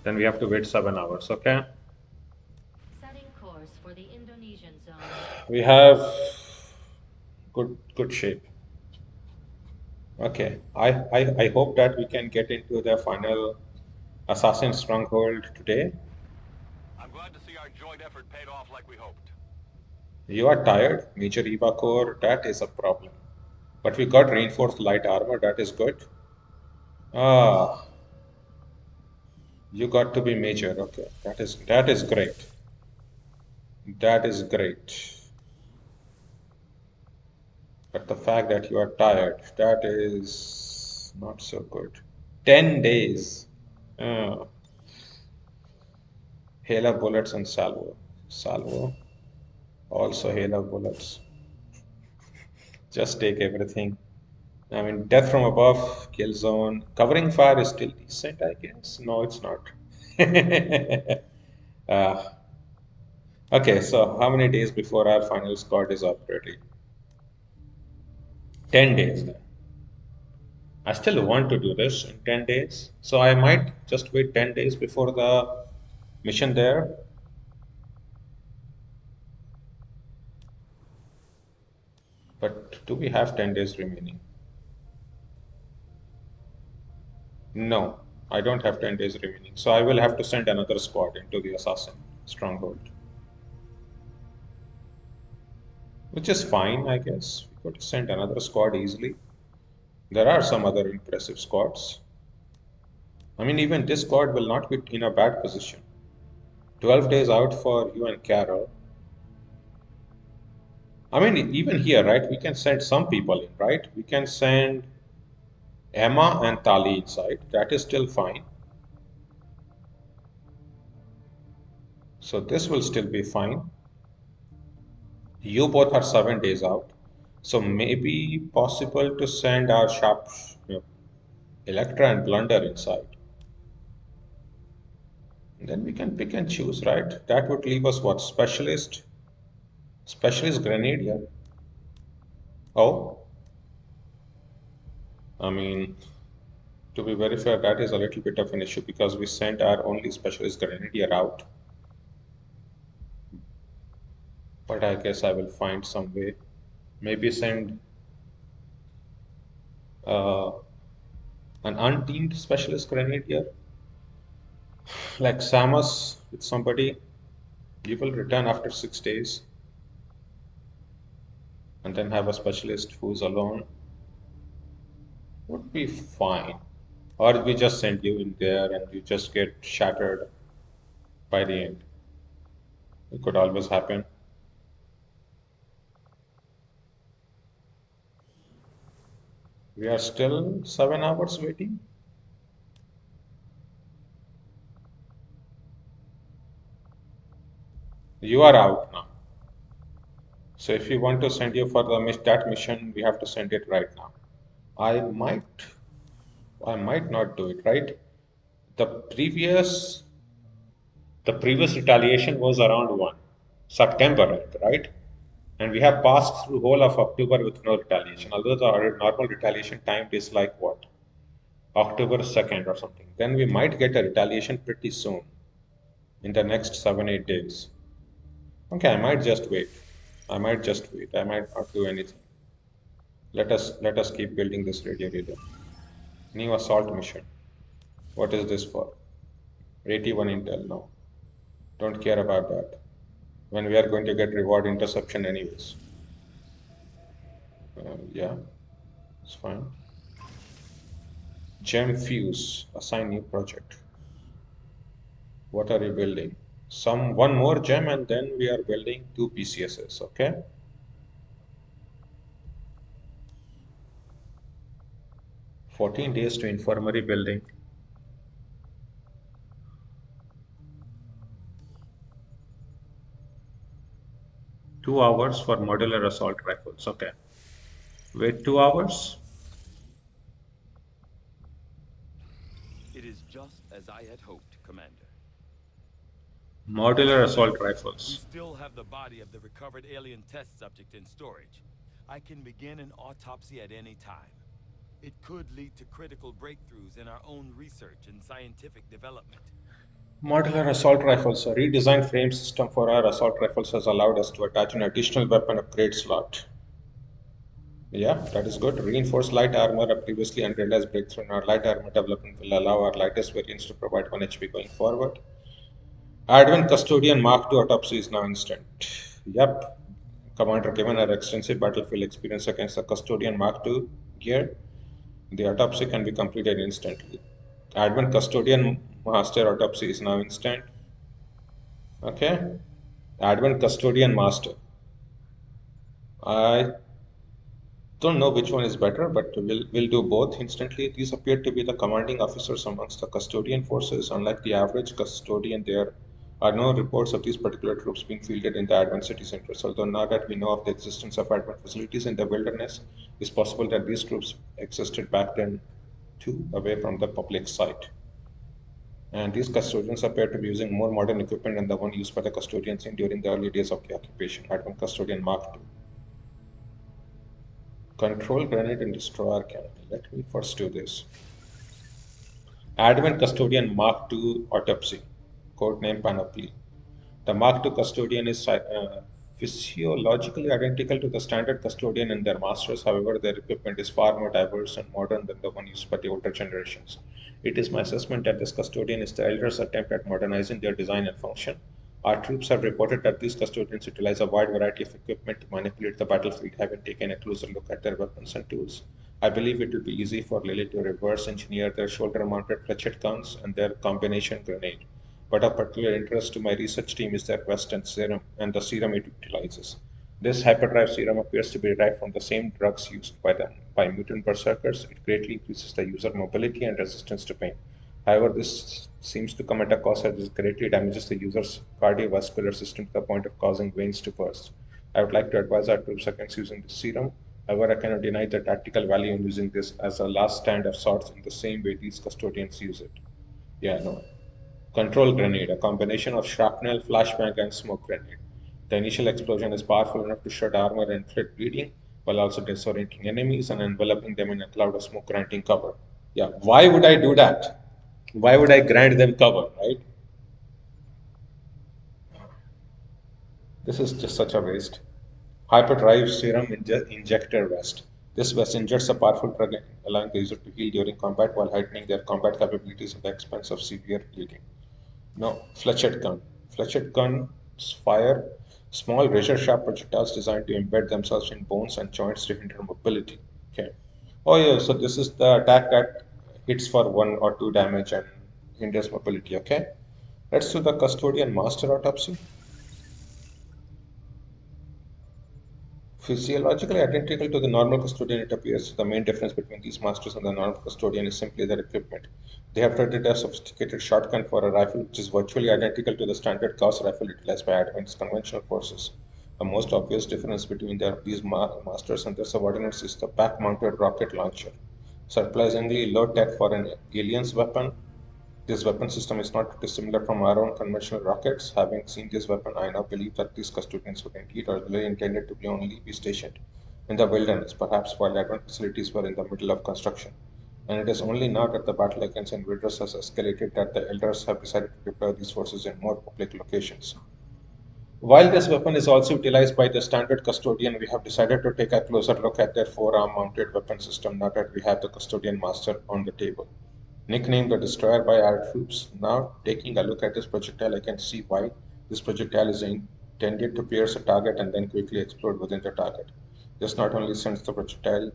Then we have to wait 7 hours. Okay. Setting course for the Indonesian zone. We have good shape. Okay. I hope that we can get into the final Assassin Stronghold today. I'm glad to see our joint effort paid off like we hoped. You are tired, Major Eva Core. That is a problem. But we got reinforced light armor. That is good. Ah, you got to be Major. Okay, that is great. That is great. But the fact that you are tired, that is not so good. 10 days. Uh, hail of bullets and salvo. Salvo. Also hail of bullets. Just take everything. I mean, death from above, kill zone. Covering fire is still decent, I guess. No, it's not. uh, okay, so how many days before our final squad is operating? 10 days then. I still want to do this in 10 days. So I might just wait 10 days before the mission there. But do we have 10 days remaining? No, I don't have 10 days remaining. So I will have to send another squad into the Assassin Stronghold. Which is fine, I guess. We could send another squad easily. There are some other impressive squads. I mean, even this squad will not be in a bad position. 12 days out for you and Carol. I mean, even here, right, we can send some people in, right? We can send Emma and Tali inside. That is still fine. So this will still be fine. You both are 7 days out. So maybe possible to send our sharp Electra and Blunder inside. And then we can pick and choose, right? That would leave us what? Specialist Grenadier? Oh, I mean, to be very fair, that is a little bit of an issue because we sent our only Specialist Grenadier out. But I guess I will find some way. Maybe send uh, an unteamed Specialist Grenadier, like Samus with somebody. You will return after 6 days and then have a specialist who's alone. Would be fine. Or we just send you in there and you just get shattered by the end. It could always happen. We are still 7 hours waiting. You are out now. So if we want to send you for that mission, we have to send it right now. I might not do it, right? The previous the previous retaliation was around 1 September, right? And we have passed through whole of October with no retaliation. Although the normal retaliation time is like what? October 2nd or something. Then we might get a retaliation pretty soon in the next 7-8 days. Okay, I might just wait. I might just wait. I might not do anything. Let us keep building this radio relay. New assault mission. What is this for? 81 intel. No. Don't care about that. When we are going to get reward interception anyways. Yeah, it's fine. Gem fuse. Assign new project. What are you building? One more gem and then we are building 2 PCSs, okay? "14 days to infirmary building." "2 hours for modular assault rifles." Okay. Wait 2 hours? It is just as I had hoped, Commander. Modular assault We rifles. still have the body of the recovered alien test subject in storage. I can begin an autopsy at any time. It could lead to critical breakthroughs in our own research and scientific development. Modular assault rifles. A redesigned frame system for our assault rifles has allowed us to attach an additional weapon upgrade slot. Yeah, that is good. Reinforced light armor, a previously unrealized breakthrough in our light armor development, will allow our lightest variants to provide 1 HP going forward. Advent Custodian Mark II autopsy is now instant. Yep. Commander, given our extensive battlefield experience against the Custodian Mark II gear, the autopsy can be completed instantly. Advent Custodian Master autopsy is now instant. Okay. Advent Custodian Master. I don't know which one is better, but we'll do both instantly. These appear to be the commanding officers amongst the custodian forces. Unlike the average custodian, there are no reports of these particular troops being fielded in the advanced city centers. Although now that we know of the existence of advanced facilities in the wilderness, it's possible that these troops existed back then too, away from the public sight. And these custodians appear to be using more modern equipment than the one used by the custodians during the early days of the occupation. Advanced Custodian Mark II. Control grenade and destroyer cannon. Let me first do this. Advent Custodian Mark II Autopsy. Codename Panoply. The Mark II Custodian is physiologically identical to the standard Custodian and their masters. However, their equipment is far more diverse and modern than the one used by the older generations. It is my assessment that this Custodian is the elders' attempt at modernizing their design and function. Our troops have reported that these custodians utilize a wide variety of equipment to manipulate the battlefield, having taken a closer look at their weapons and tools. I believe it will be easy for Lily to reverse engineer their shoulder-mounted fletched guns and their combination grenade. But of particular interest to my research team is their Quest and serum and the serum it utilizes. This hyperdrive serum appears to be derived from the same drugs used by mutant berserkers. It greatly increases the user mobility and resistance to pain. However, this seems to come at a cost as it greatly damages the user's cardiovascular system to the point of causing veins to burst. I would like to advise our troops against using this serum. However, I cannot deny the tactical value in using this as a last stand of sorts in the same way these custodians use it. Yeah, no. Control grenade, a combination of shrapnel, flashbang, and smoke grenade. The initial explosion is powerful enough to shred armor and inflict bleeding, while also disorienting enemies and enveloping them in a cloud of smoke, granting cover. Yeah, why would I do that? Why would I grant them cover, right? This is just such a waste. Hyperdrive serum injector vest. This vest injects a powerful drug, allowing the user to heal during combat while heightening their combat capabilities at the expense of severe bleeding. No, fletched gun. Fletched guns fire small razor-sharp projectiles designed to embed themselves in bones and joints to hinder mobility. Okay. Oh yeah, so this is the attack that hits for 1 or 2 damage and hinders mobility. Okay. Let's do the custodian master autopsy. Physiologically identical to the normal custodian, it appears. The main difference between these masters and the normal custodian is simply their equipment. They have traded a sophisticated shotgun for a rifle which is virtually identical to the standard Gauss rifle utilized by advanced conventional forces. The most obvious difference between these masters and their subordinates is the back-mounted rocket launcher. Surprisingly low tech for an alien's weapon, this weapon system is not dissimilar from our own conventional rockets. Having seen this weapon, I now believe that these custodians were indeed originally intended to only be stationed in the wilderness, perhaps while advanced facilities were in the middle of construction. And it is only now that the battle against invaders has escalated that the elders have decided to deploy these forces in more public locations. While this weapon is also utilized by the standard custodian, we have decided to take a closer look at their forearm mounted weapon system now that we have the custodian master on the table. Nicknamed the Destroyer by our troops, now taking a look at this projectile, I can see why this projectile is intended to pierce a target and then quickly explode within the target. This not only sends the projectile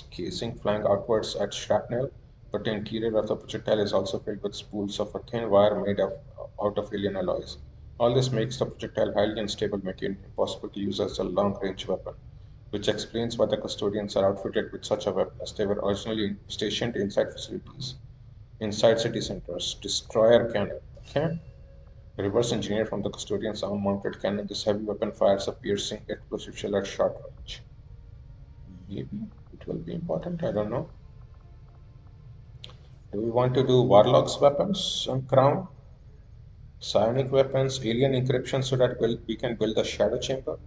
casing flying outwards at shrapnel, but the interior of the projectile is also filled with spools of a thin wire made out of alien alloys. All this makes the projectile highly unstable, making it impossible to use as a long-range weapon, which explains why the custodians are outfitted with such a weapon, as they were originally stationed inside facilities, inside city centers. Destroyer cannon. Okay. Reverse engineered from the custodian's arm mounted cannon, this heavy weapon fires a piercing explosive shell at short range. Maybe it will be important, I don't know. Do we want to do Warlock's weapons and crown? Psionic weapons, alien encryption so that we can build a shadow chamber?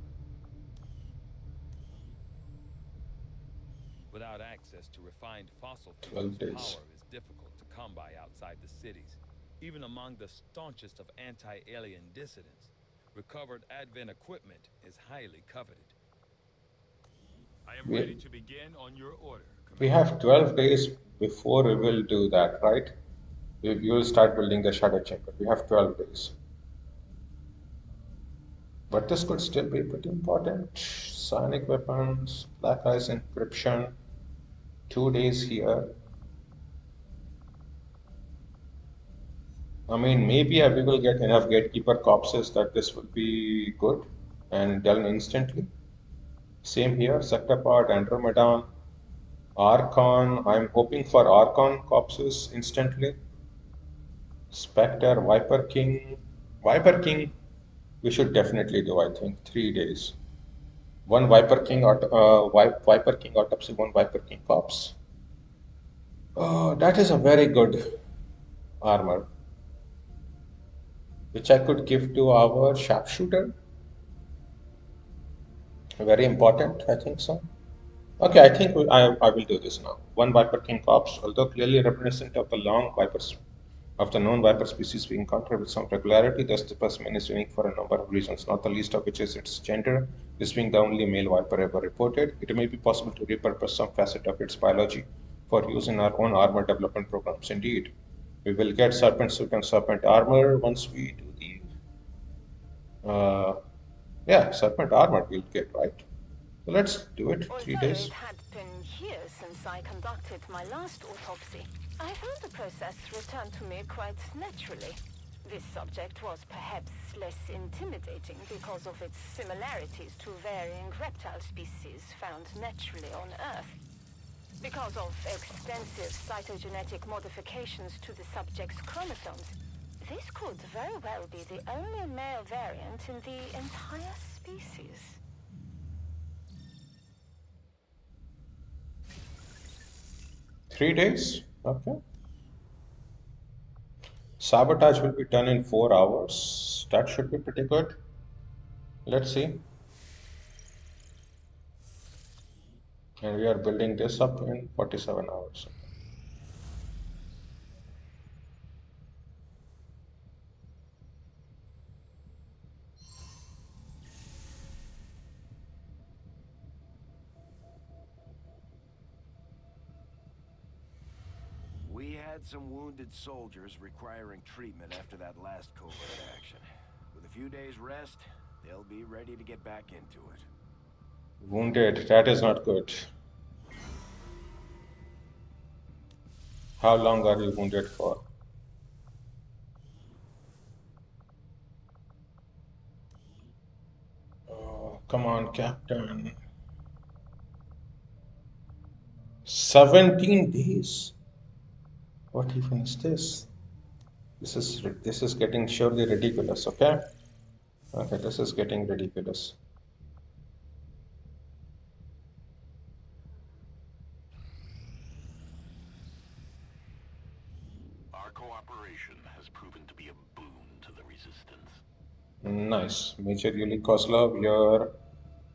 Without access to refined fossil 12 fuels, days. power is difficult to come by outside the cities. Even among the staunchest of anti-alien dissidents, recovered Advent equipment is highly coveted. I am ready to begin on your order, Commander. We have 12 days before we will do that, right? We will start building the shadow chamber. We have 12 days. But this could still be pretty important. Psionic weapons, black ice encryption, 2 days here. I mean, maybe we will get enough Gatekeeper corpses that this will be good and done instantly. Same here, Sectopod, Andromedon, Archon. I'm hoping for Archon corpses instantly. Spectre, Viper King. Viper King, we should definitely do, I think, 3 days. One Viper King, Viper King autopsy, one Viper King corpse. Oh, that is a very good armor, which I could give to our sharpshooter. Very important, I think so. Okay, I think I will do this now. One Viper King corpse, although clearly reminiscent of the known viper species we encounter with some regularity, the specimen is unique for a number of reasons, not the least of which is its gender. This being the only male viper ever reported, it may be possible to repurpose some facet of its biology for use in our own armor development programs. Indeed, we will get serpent suit and serpent armor once we do the serpent armor we'll get, right? So let's do it. 3 Although days. it had been years since I conducted my last autopsy, I found the process returned to me quite naturally. This subject was perhaps less intimidating because of its similarities to varying reptile species found naturally on Earth. Because of extensive cytogenetic modifications to the subject's chromosomes, this could very well be the only male variant in the entire species. Three days? Okay. Sabotage will be done in 4 hours. That should be pretty good. Let's see. And we are building this up in 47 hours. We had some wounded soldiers requiring treatment after that last covert action. With a few days rest, they'll be ready to get back into it. Wounded, that is not good. How long are you wounded for? Oh, come on, Captain. 17 days? What even is this? This is getting surely ridiculous, okay? Okay, this is getting ridiculous. Nice. Major Yuli Kozlov,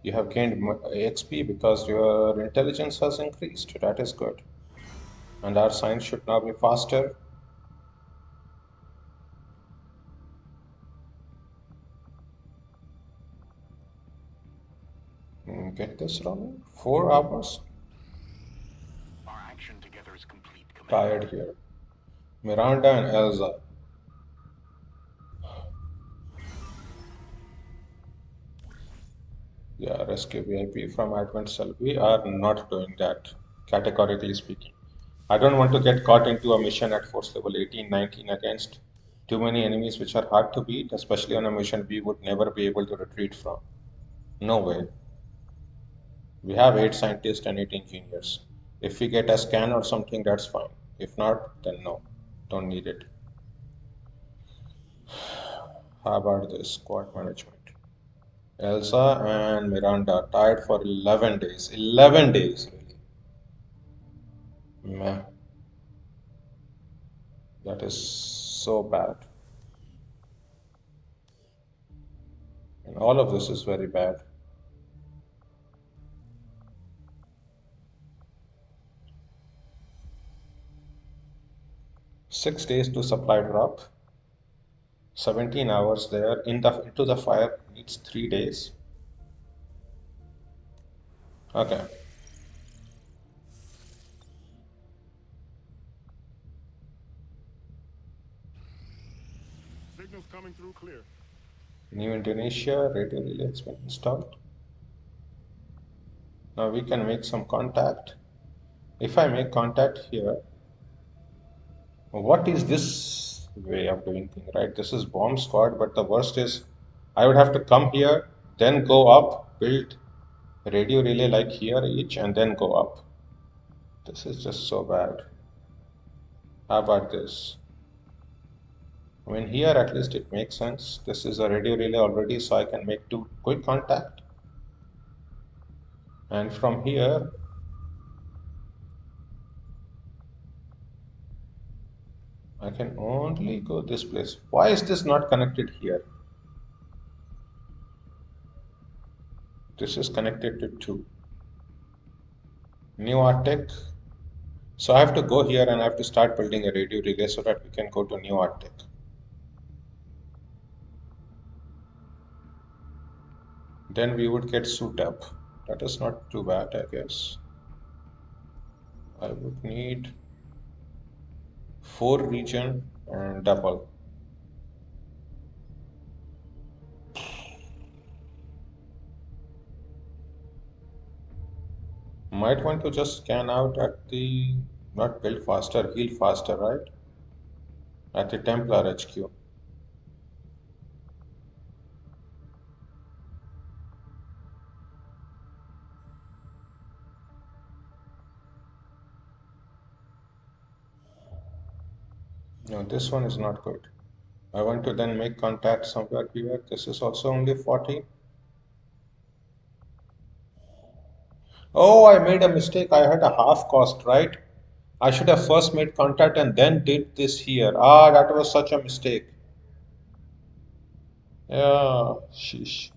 you have gained XP because your intelligence has increased. That is good. And our science should now be faster. Get this, Robin? 4 hours? Our action together is complete, Commander. Tired here. Miranda and Elsa. Yeah, rescue VIP from Advent Cell. We are not doing that, categorically speaking. I don't want to get caught into a mission at force level 18, 19 against too many enemies which are hard to beat, especially on a mission we would never be able to retreat from. No way. We have 8 scientists and 8 engineers. If we get a scan or something, that's fine. If not, then no. Don't need it. How about this squad management? Elsa and Miranda tied for 11 days. 11 days, really. Meh. That is so bad. And all of this is very bad. Six days to supply drop. 17 hours there into the fire needs 3 days. Okay. Signals coming through clear. New Indonesia radio relay has been installed. Now we can make some contact. If I make contact here, what is this way of doing things, right? This is bomb squad, but the worst is I would have to come here, then go up, build radio relay like here each, and then go up. This is just so bad. How about this? I mean, here at least it makes sense. This is a radio relay already, so I can make 2 quick contact. And from here, I can only go this place. Why is this not connected here? This is connected to 2. New Arctic. So I have to go here and I have to start building a radio relay so that we can go to New Arctic. Then we would get suit up. That is not too bad, I guess. I would need 4 region and double. Might want to just scan out at the, not build faster, heal faster, right? At the Templar HQ. No, this one is not good. I want to then make contact somewhere here. This is also only 40. Oh, I made a mistake. I had a half cost, right? I should have first made contact and then did this here. Ah, that was such a mistake. Yeah, sheesh.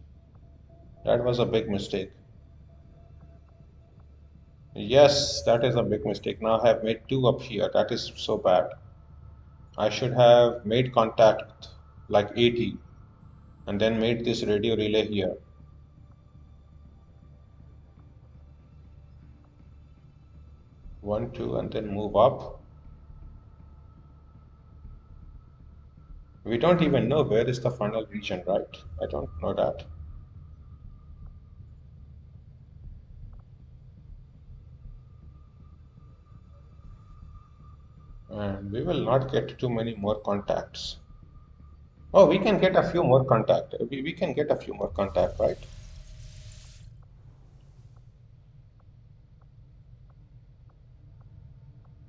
That was a big mistake. Yes, that is a big mistake. Now I have made 2 up here. That is so bad. I should have made contact like 80 and then made this radio relay here. 1, 2, and then move up. We don't even know where is the final region, right? I don't know that. And we will not get too many more contacts. Oh, we can get a few more contact. We can get a few more contact, right?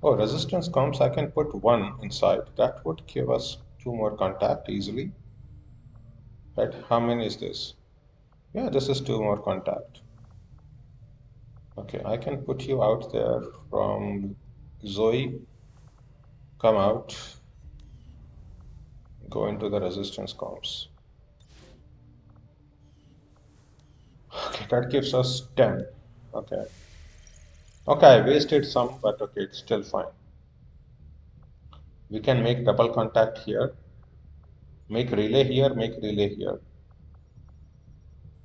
Oh, resistance comms, I can put 1 inside. That would give us 2 more contact easily. Right, how many is this? Yeah, this is 2 more contact. Okay, I can put you out there from Zoe. Come out. Go into the resistance comms. That gives us 10. Okay. Okay, I wasted some, but okay, it's still fine. We can make double contact here. Make relay here, make relay here.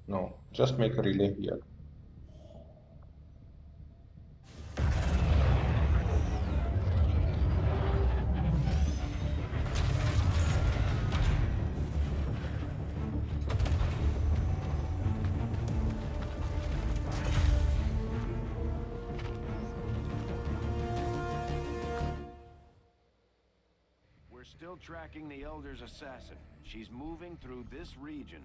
No, just make a relay here. We're still tracking the Elder's assassin. She's moving through this region.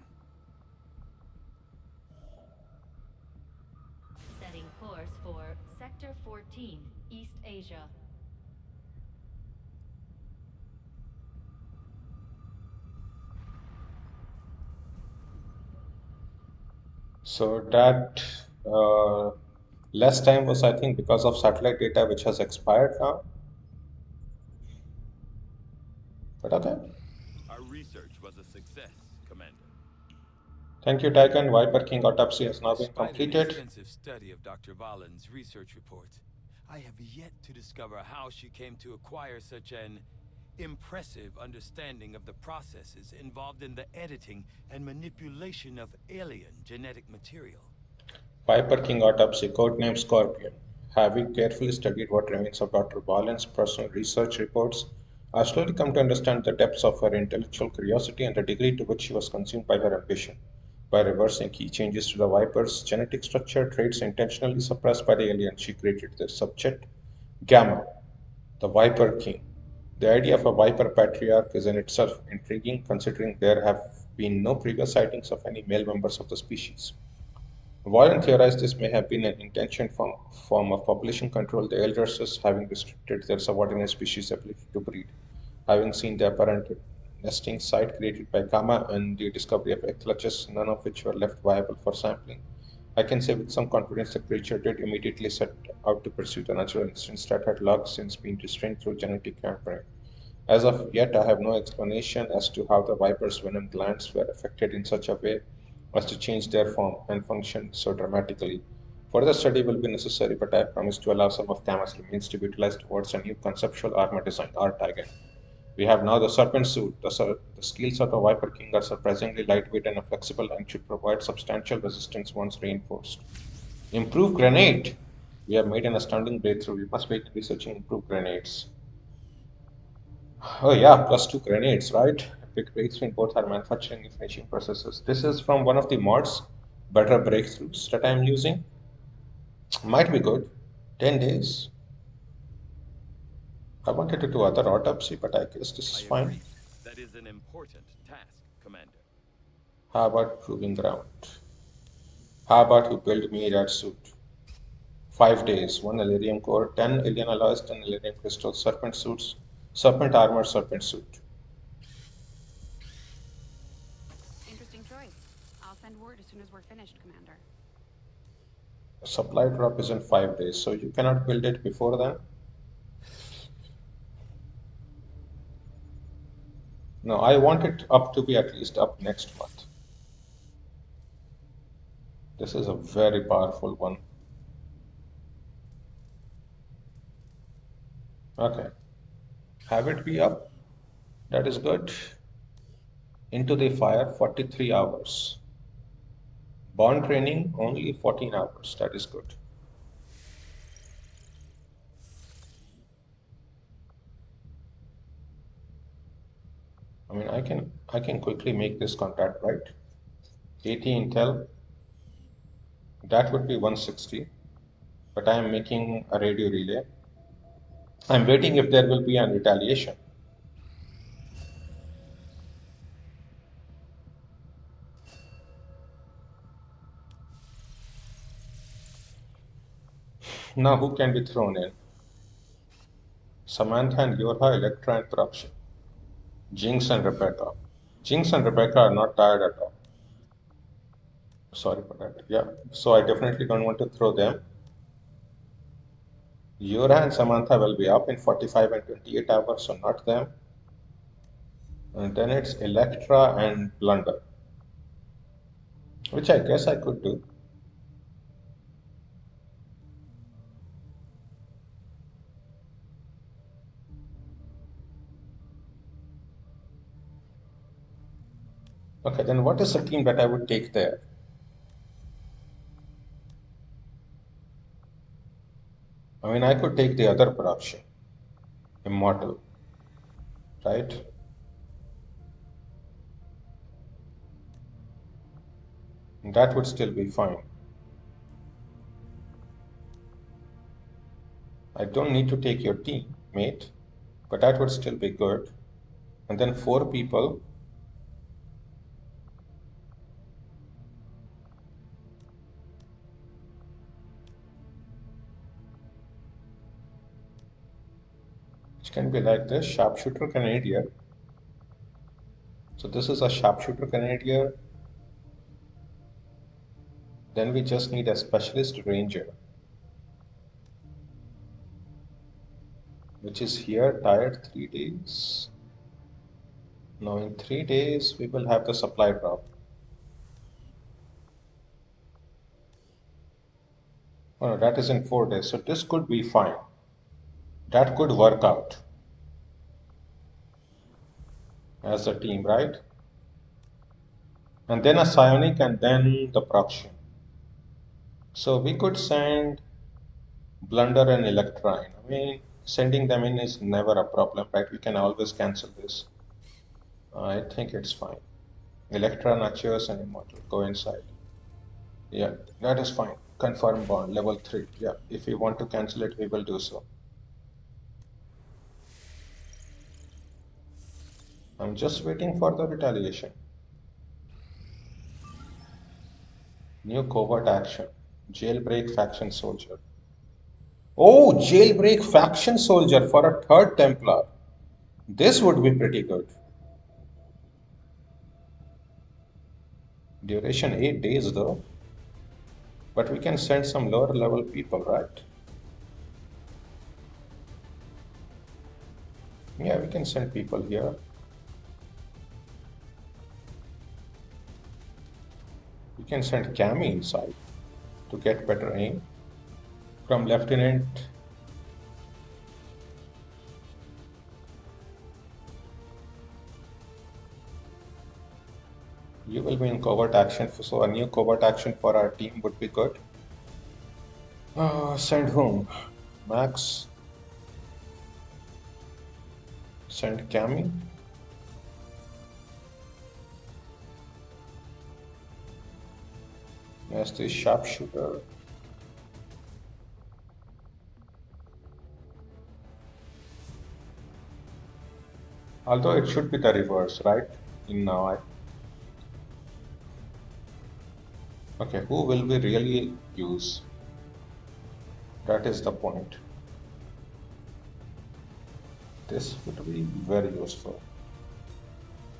Setting course for Sector 14, East Asia. So that less time was, I think, because of satellite data which has expired now. But okay. Our research was a success, Commander. Thank you, Tycoon. Viper King autopsy has now been Despite an completed. extensive study of Dr. Valen's research reports, I have yet to discover how she came to acquire such an impressive understanding of the processes involved in the editing and manipulation of alien genetic material. Viper King autopsy, codename Scorpion. Having carefully studied what remains of Dr. Balin's personal research reports, I've slowly come to understand the depths of her intellectual curiosity and the degree to which she was consumed by her ambition. By reversing key changes to the Viper's genetic structure, traits intentionally suppressed by the alien, she created the subject Gamma, the Viper King. The idea of a Viper patriarch is in itself intriguing, considering there have been no previous sightings of any male members of the species. Warren theorized this may have been an intentional form of population control, the elders having restricted their subordinate species' ability to breed. Having seen the apparent nesting site created by Gamma and the discovery of egg clutches, none of which were left viable for sampling, I can say with some confidence the creature did immediately set out to pursue the natural instincts that had long since been restrained through genetic tampering. As of yet, I have no explanation as to how the viper's venom glands were affected in such a way as to change their form and function so dramatically. Further study will be necessary, but I promise to allow some of Gamma's remains to be utilized towards a new conceptual armor design, art again. We have now the Serpent Suit. The skills of the Viper King are surprisingly lightweight and flexible and should provide substantial resistance once reinforced. Improved grenade! We have made an astounding breakthrough. We must begin researching improved grenades. Oh yeah, +2 grenades, right? Big breakthrough in both our manufacturing and finishing processes. This is from one of the mods, better breakthroughs that I'm using. Might be good. 10 days. I wanted to do other autopsy, but I guess this is I fine. agree. That is an important task, Commander. How about proving ground? How about you build me that suit? 5 days, 1 Elerium core, 10 alien alloys, 10 Elerium crystals, serpent suits, serpent armor, serpent suit. Interesting choice. I'll send word as soon as we're finished, Commander. Supply drop is in 5 days, so you cannot build it before then? No, I want it up to be at least up next month. This is a very powerful one. Okay. Have it be up. That is good. Into the fire, 43 hours. Bond training, only 14 hours. That is good. I mean, I can quickly make this contact, right? 80 intel, that would be 160, but I am making a radio relay. I'm waiting if there will be an retaliation. Now who can be thrown in? Samantha and Yorha, Electra and Proxian. Jinx and Rebecca. Jinx and Rebecca are not tired at all. Sorry for that. Yeah, so I definitely don't want to throw them. Yorha and Samantha will be up in 45 and 28 hours, so not them. And then it's Electra and Blunder, which I guess I could do. Okay, then what is the team that I would take there? I mean, I could take the other Proxian, Immortal, right? That would still be fine. I don't need to take your team, mate, but that would still be good. And then 4 people. Which can be like this, Sharpshooter Canadier. So this is a Sharpshooter Canadier. Then we just need a Specialist Ranger, which is here, tired 3 days. Now in 3 days, we will have the supply drop. Oh, no, that is in 4 days. So this could be fine. That could work out as a team, right? And then a Psionic and then the Proxian. So we could send Blunder and Electra in. I mean, sending them in is never a problem, right? We can always cancel this. I think it's fine. Electra, Nachos, and Immortal go inside. Yeah, that is fine. Confirm bond, level 3. Yeah, if we want to cancel it, we will do so. I'm just waiting for the retaliation. New covert action. Jailbreak faction soldier. Oh, jailbreak faction soldier for a 3rd Templar. This would be pretty good. Duration 8 days though. But we can send some lower level people, right? Yeah, we can send people here. We can send Cammy inside to get better aim. From Lieutenant. You will be in covert action, so a new covert action for our team would be good. Send whom? Max. Send Cammy. Yes, the sharpshooter. Although it should be the reverse, right? In now, okay, who will we really use? That is the point. This would be very useful.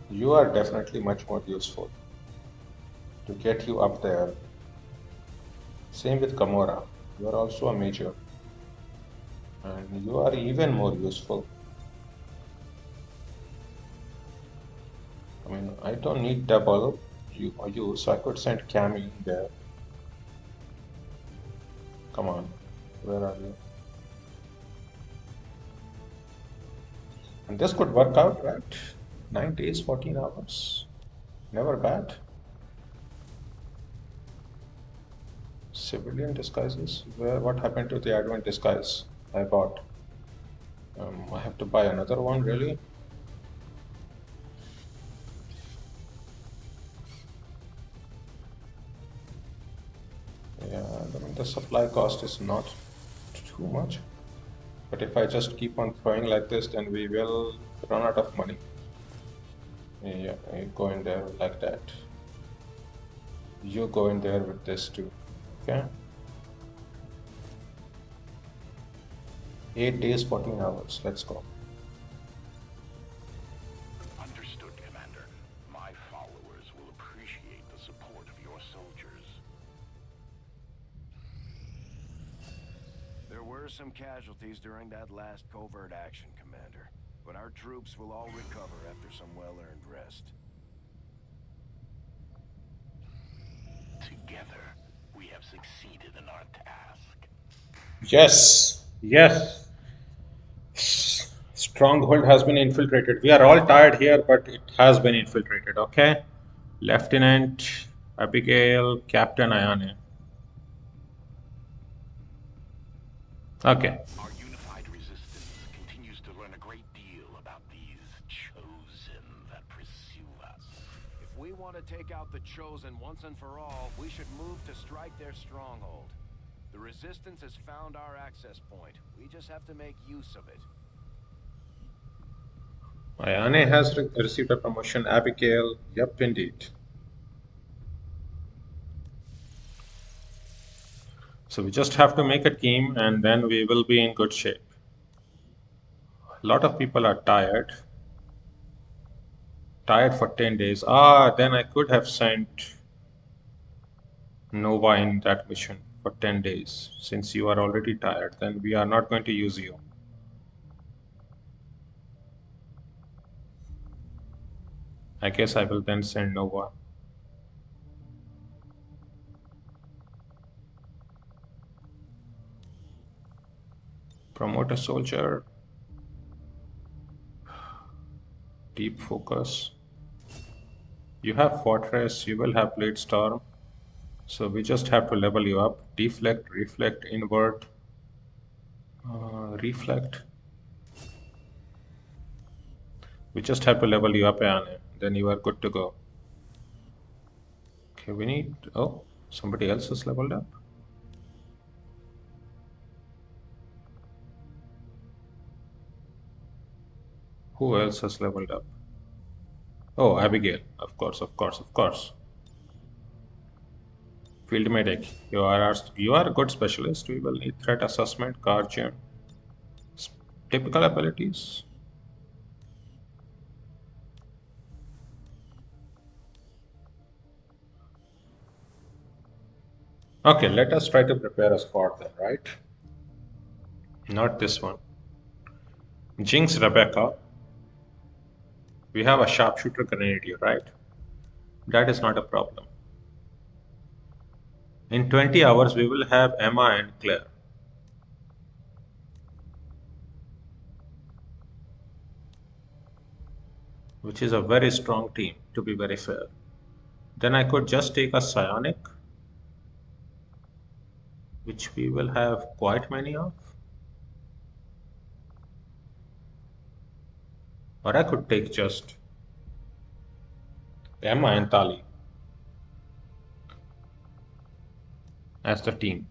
You are definitely much more useful to get you up there. Same with Gamora. You are also a major. And you are even more useful. I mean, I don't need double you, so I could send Cammy there. Come on, where are you? And this could work out, right? 9 days, 14 hours. Never bad. Civilian disguises. What happened to the advent disguise I bought? I have to buy another one, really? Yeah, I mean, the supply cost is not too much. But if I just keep on throwing like this, then we will run out of money. Yeah, I go in there like that. You go in there with this too. Okay? 8 days, 14 hours. Let's go. Understood, Commander. My followers will appreciate the support of your soldiers. There were some casualties during that last covert action, Commander. But our troops will all recover after some well-earned rest. Together, we have succeeded in our task. Yes, yes. Stronghold has been infiltrated. We are all tired here, but it has been infiltrated, okay? Lieutenant Abigail, Captain Ayane. Okay. Our unified resistance continues to learn a great deal about these chosen that pursue us. If we want to take out the chosen once and for all, we should move to strike their stronghold. The resistance has found our access point. We just have to make use of it. Ayane has received a promotion. Abigail, yep, indeed. So we just have to make a team and then we will be in good shape. A lot of people are tired. Tired for 10 days. Then I could have sent Nova in that mission for 10 days. Since you are already tired, then we are not going to use you. I guess I will then send Nova. Promote a soldier. Deep focus. You have Fortress, you will have Blade Storm. So we just have to level you up. Deflect, reflect, invert, reflect. We just have to level you up, Ayane. Then you are good to go. Okay, we need... Oh, somebody else is leveled up. Who else has leveled up? Oh, Abigail. Of course, of course, of course. Field medic. You are a good specialist. We will need threat assessment, guardian. Typical abilities. Okay, let us try to prepare a squad then, right? Not this one. Jinx Rebecca. We have a sharpshooter grenadier, right? That is not a problem. In 20 hours, we will have Emma and Claire. Which is a very strong team, to be very fair. Then I could just take a Psionic, which we will have quite many of. Or I could take just Emma and Tali as the team.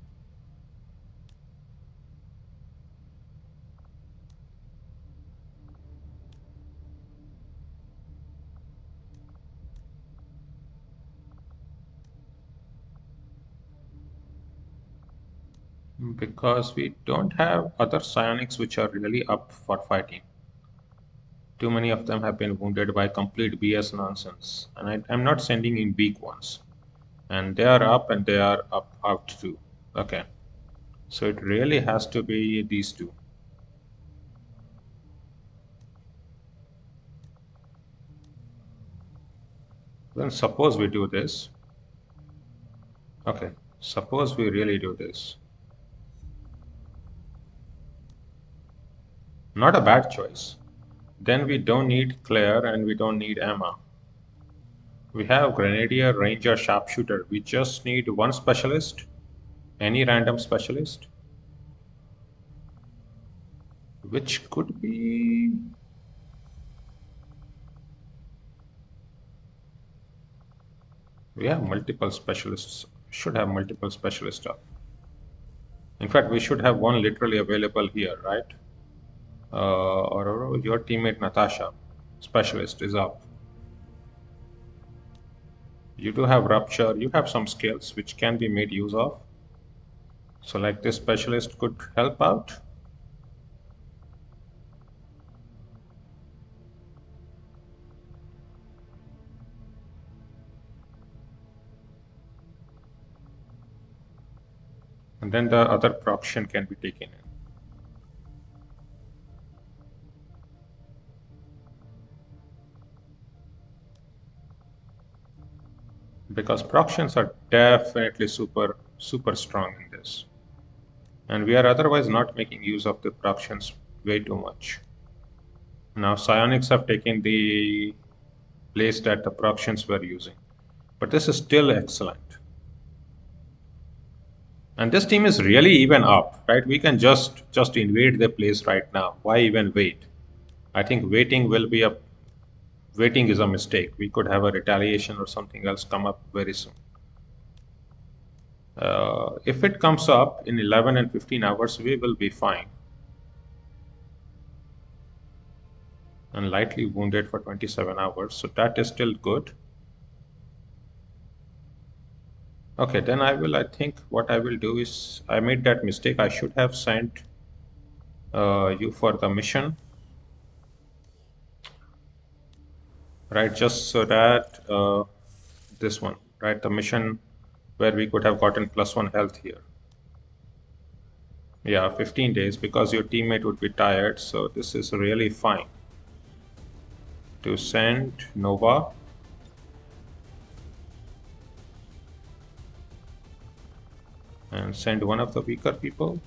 Because we don't have other psionics which are really up for fighting. Too many of them have been wounded by complete BS nonsense. And I'm not sending in weak ones. And they are up and they are up out too. Okay. So it really has to be these two. Then suppose we do this. Okay. Suppose we really do this. Not a bad choice. Then we don't need Claire and we don't need Emma. We have Grenadier, Ranger, Sharpshooter. We just need one specialist. Any random specialist. Which could be... We have multiple specialists. Should have multiple specialists up. In fact, we should have one literally available here, right? Or your teammate Natasha, specialist, is up. You do have Rupture. You have some skills which can be made use of. So like this specialist could help out. And then the other Proxian can be taken in. Because Proxians are definitely super strong in this. And we are otherwise not making use of the Proxians way too much. Now Psionics have taken the place that the Proxians were using. But this is still excellent. And this team is really even up, right? We can just invade the place right now. Why even wait? I think waiting is a mistake. We could have a retaliation or something else come up very soon. If it comes up in 11 and 15 hours, we will be fine. And lightly wounded for 27 hours, so that is still good. Okay, then I think what I will do is, I made that mistake. I should have sent you for the mission, right? Just so that this one, right? The mission where we could have gotten +1 health here. Yeah, 15 days, because your teammate would be tired, so this is really fine. To send Nova. And send one of the weaker people.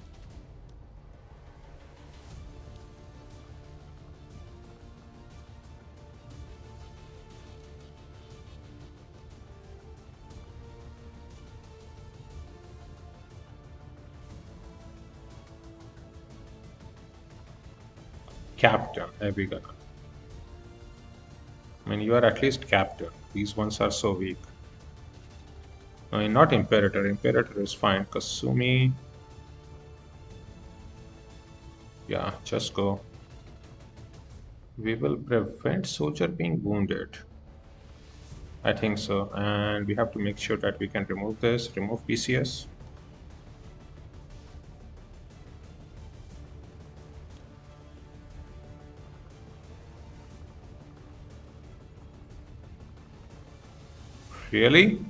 Captain, there we go. I mean, you are at least captain. These ones are so weak. I mean, not Imperator. Imperator is fine. Kasumi. Yeah, just go. We will prevent soldier being wounded. I think so. And we have to make sure that we can remove this. Remove PCS. Really?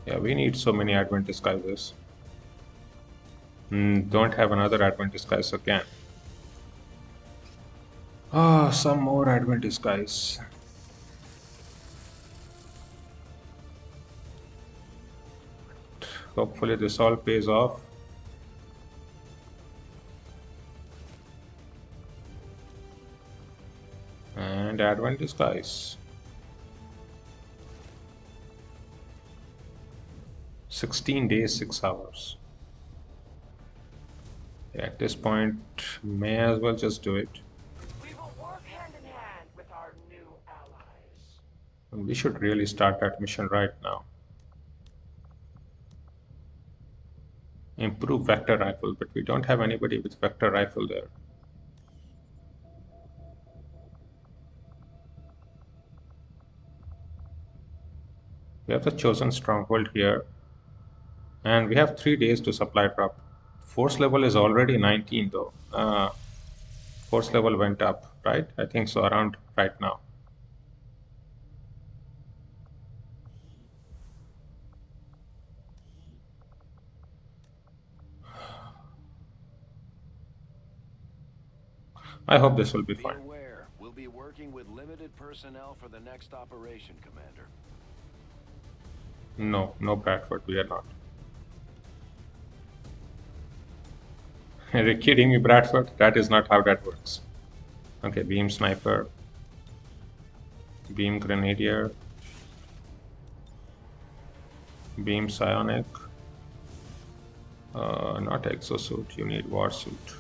Yeah, we need so many advent disguises. Don't have another advent disguise again. Ah, some more advent disguise. Hopefully this all pays off. And advent disguise. 16 days, 6 hours. Yeah, at this point, may as well just do it. We will work hand in hand with our new allies. And we should really start that mission right now. Improve vector rifle, but we don't have anybody with vector rifle there. We have the chosen stronghold here. And we have 3 days to supply drop. Force level is already 19 though. Force level went up, right? I think so, around right now. I hope this will be fine. Be aware, we'll be working with limited personnel for the next operation, Commander. No, Bradford, we are not. Are you kidding me, Bradford? That is not how that works. Okay, beam sniper, beam grenadier, beam psionic, not exosuit, you need warsuit.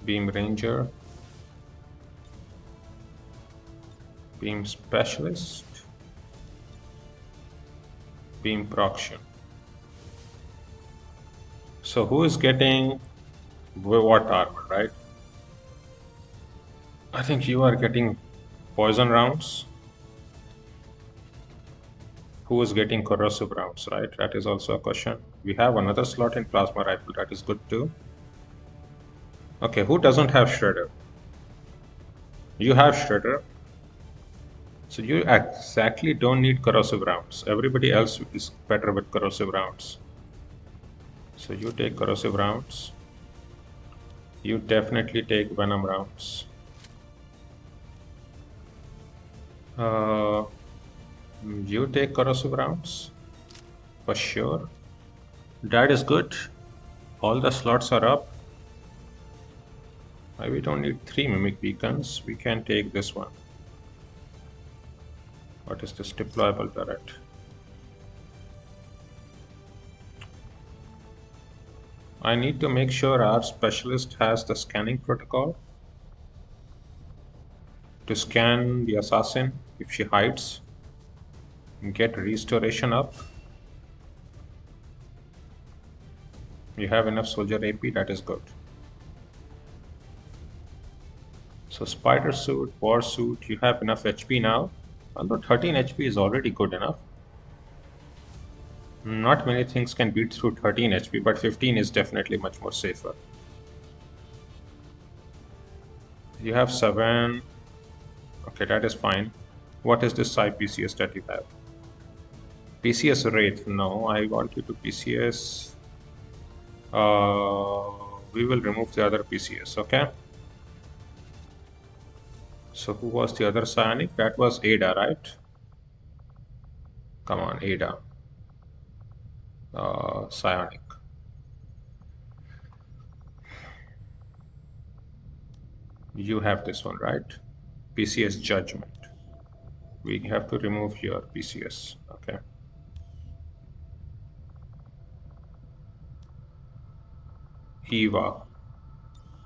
Beam ranger, beam specialist, beam Proxian. So who is getting what armor, right? I think you are getting poison rounds. Who is getting corrosive rounds, right? That is also a question. We have another slot in plasma rifle, that is good too. Okay, who doesn't have shredder? You have shredder. So you exactly don't need corrosive rounds. Everybody else is better with corrosive rounds. So you take corrosive rounds. You definitely take venom rounds. You take corrosive rounds for sure. That is good. All the slots are up. We don't need 3 mimic beacons. We can take this one. What is this deployable turret? I need to make sure our specialist has the scanning protocol to scan the assassin if she hides and get restoration up. You have enough soldier AP, that is good. So spider suit, war suit, you have enough HP now. Although 13 HP is already good enough. Not many things can beat through 13 HP, but 15 is definitely much more safer. You have 7. Okay, that is fine. What is this side PCS that you have? PCS Wraith. No, I want you to PCS. We will remove the other PCS, okay? So who was the other Psionic? That was Ada, right? Come on, Ada. Psionic. You have this one, right? PCS Judgment. We have to remove your PCS, okay? Eva.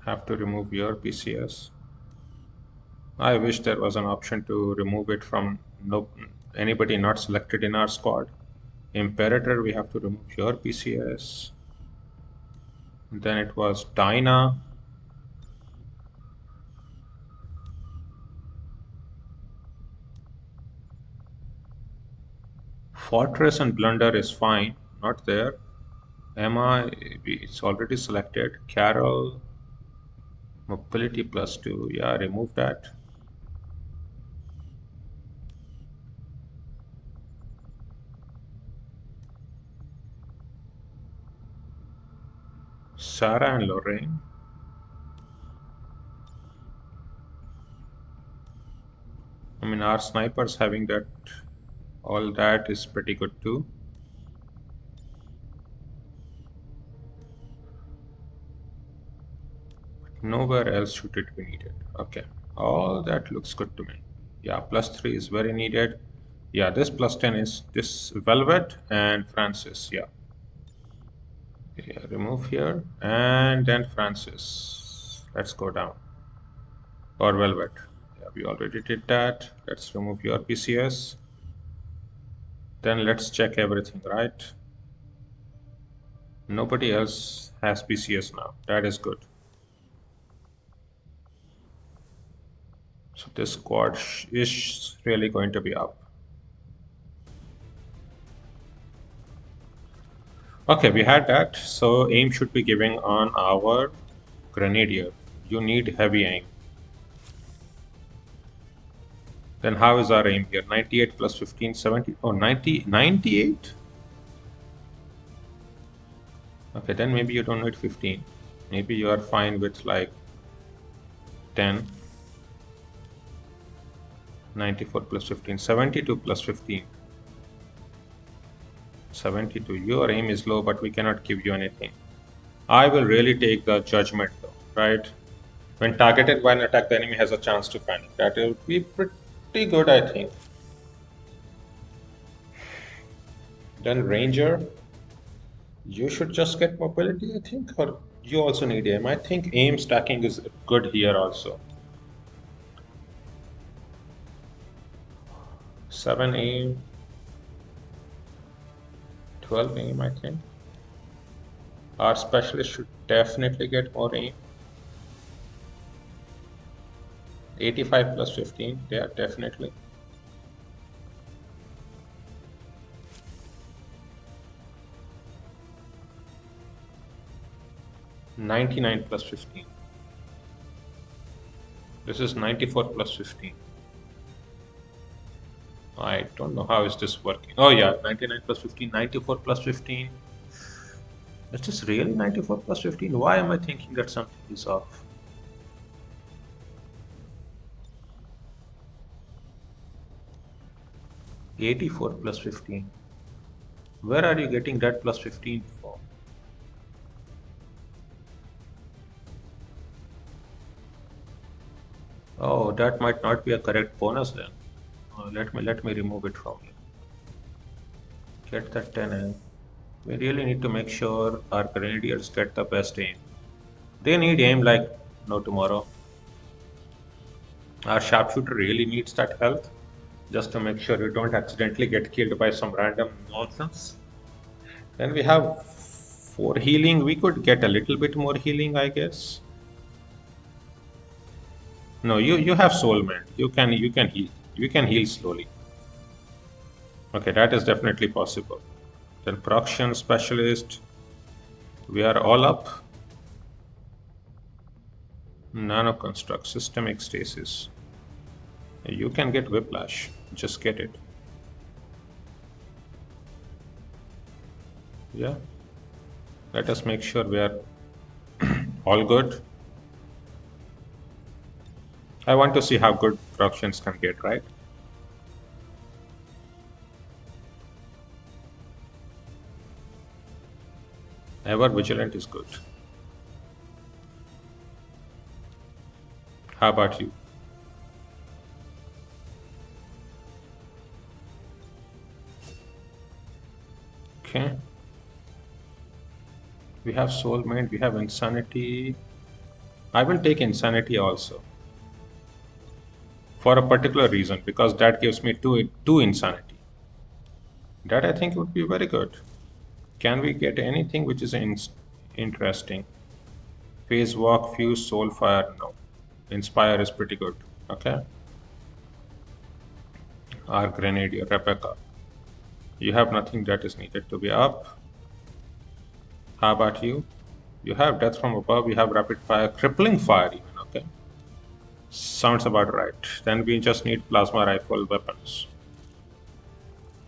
Have to remove your PCS. I wish there was an option to remove it from anybody not selected in our squad. Imperator, we have to remove your PCS. Then it was Dinah. Fortress and Blunder is fine, not there. Emma, it's already selected. Carol, Mobility +2, yeah, remove that. Sarah and Lorraine. I mean, our snipers having that, all that is pretty good too. Nowhere else should it be needed. Okay, all that looks good to me. Yeah, +3 is very needed. Yeah, this +10 is this Velvet and Francis. Yeah. Yeah, remove here and then Francis. Let's go down. Or Velvet. Yeah, we already did that. Let's remove your PCS. Then let's check everything, right? Nobody else has PCS now. That is good. So this squad is really going to be up. Okay, we had that. So aim should be giving on our Grenadier. You need heavy aim. Then how is our aim here? 98 plus 15, 70. Oh, 90, 98? Okay, then maybe you don't need 15. Maybe you are fine with like 10. 94 plus 15, 72 plus 15. 72. Your aim is low, but we cannot give you anything. I will really take the judgment though, right? When targeted by an attack, the enemy has a chance to panic. That will be pretty good, I think. Then Ranger, you should just get mobility, I think, or you also need aim. I think aim stacking is good here also. 7 aim, 12 aim, I think. Our specialist should definitely get more aim. 85 plus 15, yeah, definitely. $99 plus 15. This is 94 plus 15. I don't know how is this working. Oh yeah, 99 plus 15, 94 plus 15. Is this really 94 plus 15? Why am I thinking that something is off? $84 plus 15. Where are you getting that plus 15 from? Oh, that might not be a correct bonus then. Let me remove it from here. Get the 10 in. We really need to make sure our grenadiers get the best aim. They need aim like no tomorrow. Our sharpshooter really needs that health just to make sure we don't accidentally get killed by some random nonsense. Then we have 4 healing. We could get a little bit more healing, I guess. No, you have soul mend. You can heal. You can heal slowly. Okay, that is definitely possible. Then Proxian specialist. We are all up. Nano construct, systemic stasis. You can get whiplash. Just get it. Yeah. Let us make sure we are all good. I want to see how good Proxians can get, right? Ever vigilant is good. How about you? Okay. We have soul mind, we have insanity. I will take insanity also. For a particular reason, because that gives me two insanity. That I think would be very good. Can we get anything which is interesting? Phase walk, fuse, soul fire, no. Inspire is pretty good. Okay. Our grenadier, Rebecca. You have nothing that is needed to be up. How about you? You have death from above, you have rapid fire, crippling fire even, okay. Sounds about right. Then we just need plasma rifle weapons.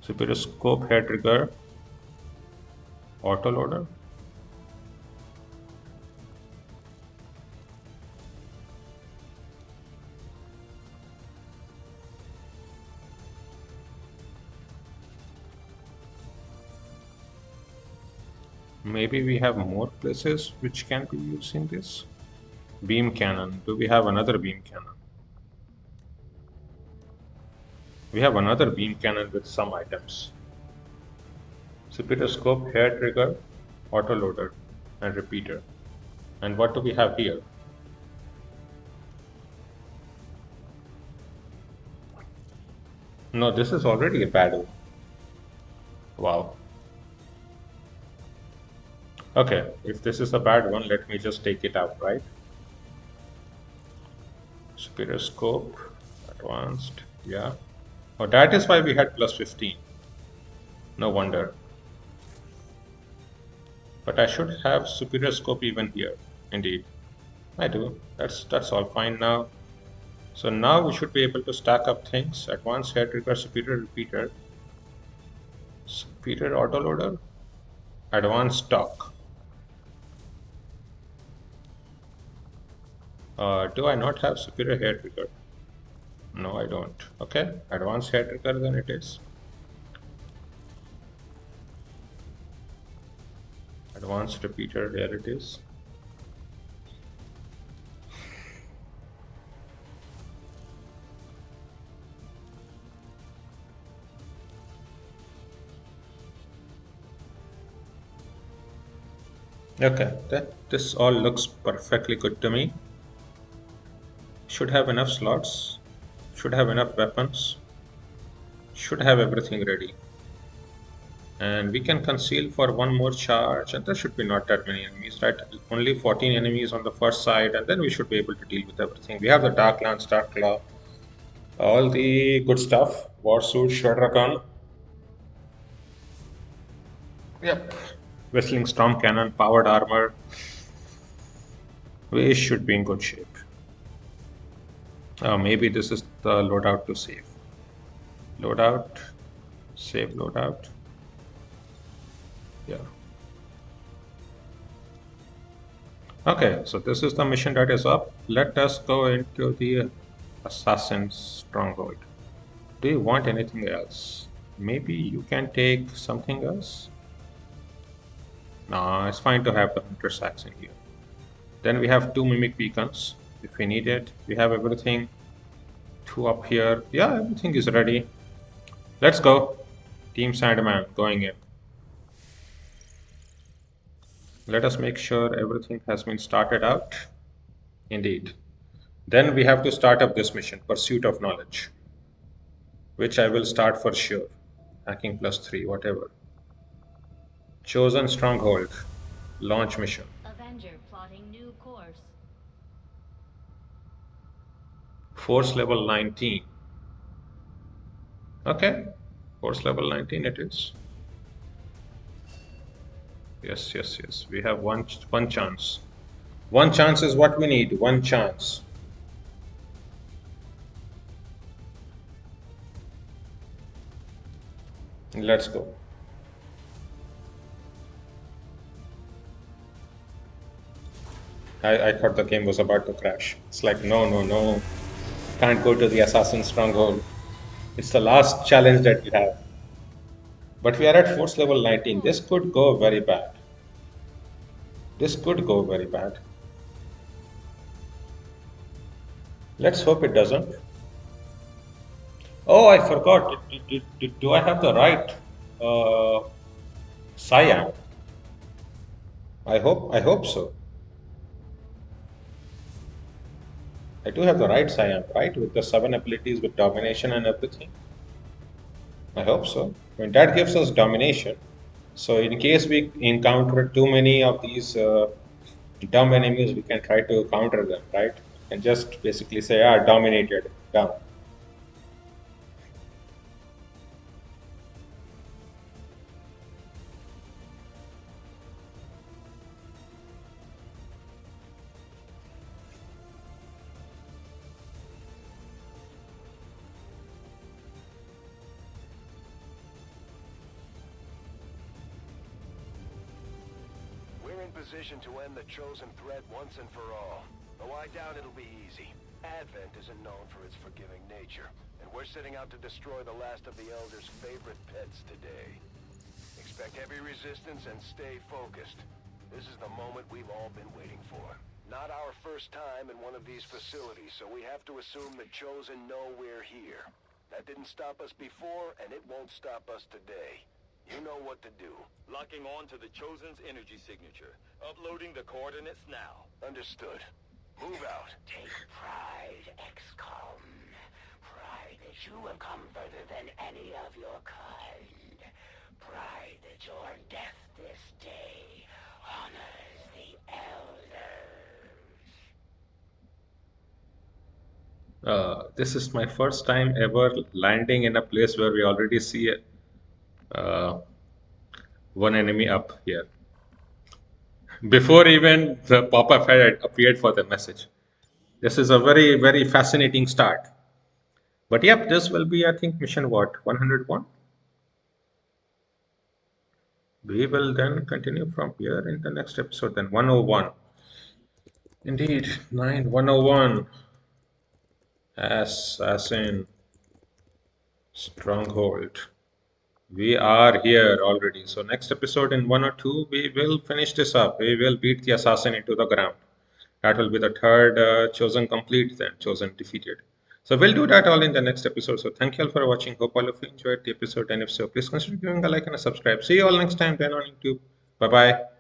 Superior scope, hair trigger, autoloader. Maybe we have more places which can be using this. Beam cannon. Do we have another beam cannon? We have another beam cannon with some items. Superior scope, hair trigger, autoloader, and repeater. And what do we have here? No, this is already a bad one. Wow. Okay, if this is a bad one, let me just take it out, right? Superior scope, advanced, yeah. Oh, that is why we had plus 15. No wonder. But I should have superior scope even here. Indeed, I do. That's all fine now. So now we should be able to stack up things. Advanced hair trigger, superior repeater, superior autoloader, advanced stock. Do I not have superior hair trigger? No, I don't. Okay, advanced hair trigger then it is. Advanced repeater, there it is. Okay, this all looks perfectly good to me. Should have enough slots, should have enough weapons, should have everything ready. And we can conceal for one more charge, and there should be not that many enemies, right? Only 14 enemies on the first side, and then we should be able to deal with everything. We have the Dark Lance, Dark Claw, all the good stuff. War suit, Shredder gun. Yep. Whistling Storm Cannon, powered armor. We should be in good shape. Maybe this is the loadout to save. Loadout, save loadout. Yeah. Okay, so this is the mission that is up. Let us go into the Assassin's Stronghold. Do you want anything else? Maybe you can take something else? Nah, it's fine to have the Hunter's Axe in here. Then we have 2 Mimic Beacons. If we need it, we have everything. 2 up here. Yeah, everything is ready. Let's go. Team Sandman going in. Let us make sure everything has been started out. Indeed. Then we have to start up this mission, Pursuit of Knowledge, which I will start for sure. Hacking +3, whatever. Chosen Stronghold. Launch mission. Avenger plotting new course. Force level 19. Okay. Force level 19 it is. Yes, yes, yes. We have one chance. One chance is what we need. One chance. Let's go. I thought the game was about to crash. It's like, no, no, no. Can't go to the Assassin Stronghold. It's the last challenge that we have. But we are at force level 19. This could go very bad. This could go very bad. Let's hope it doesn't. Oh, I forgot. Do I have the right Cyan? I hope so. I do have the right Cyan, right? With the 7 abilities with domination and everything. I hope so. I mean, that gives us domination. So in case we encounter too many of these dumb enemies, we can try to counter them, right? And just basically say, dominated, dumb. We're in position to end the Chosen threat once and for all. Though I doubt it'll be easy. Advent isn't known for its forgiving nature, and we're setting out to destroy the last of the Elder's favorite pets today. Expect heavy resistance and stay focused. This is the moment we've all been waiting for. Not our first time in one of these facilities, so we have to assume the Chosen know we're here. That didn't stop us before, and it won't stop us today. You know what to do. Locking on to the Chosen's energy signature. Uploading the coordinates now. Understood. Move out. Take pride, XCOM. Pride that you have come further than any of your kind. Pride that your death this day honors the Elders. This is my first time ever landing in a place where we already see one enemy up here. Before even the pop-up had appeared for the message. This is a very, very fascinating start. But yep, this will be, I think, mission what? 101? We will then continue from here in the next episode, then 101. Indeed, 101. Assassin Stronghold. We are here already. So next episode in 1 or 2, we will finish this up. We will beat the assassin into the ground. That will be the third chosen complete, then chosen defeated. So we'll do that all in the next episode. So thank you all for watching. Hope all of you enjoyed the episode. And if so, please consider giving a like and a subscribe. See you all next time then on YouTube. Bye-bye.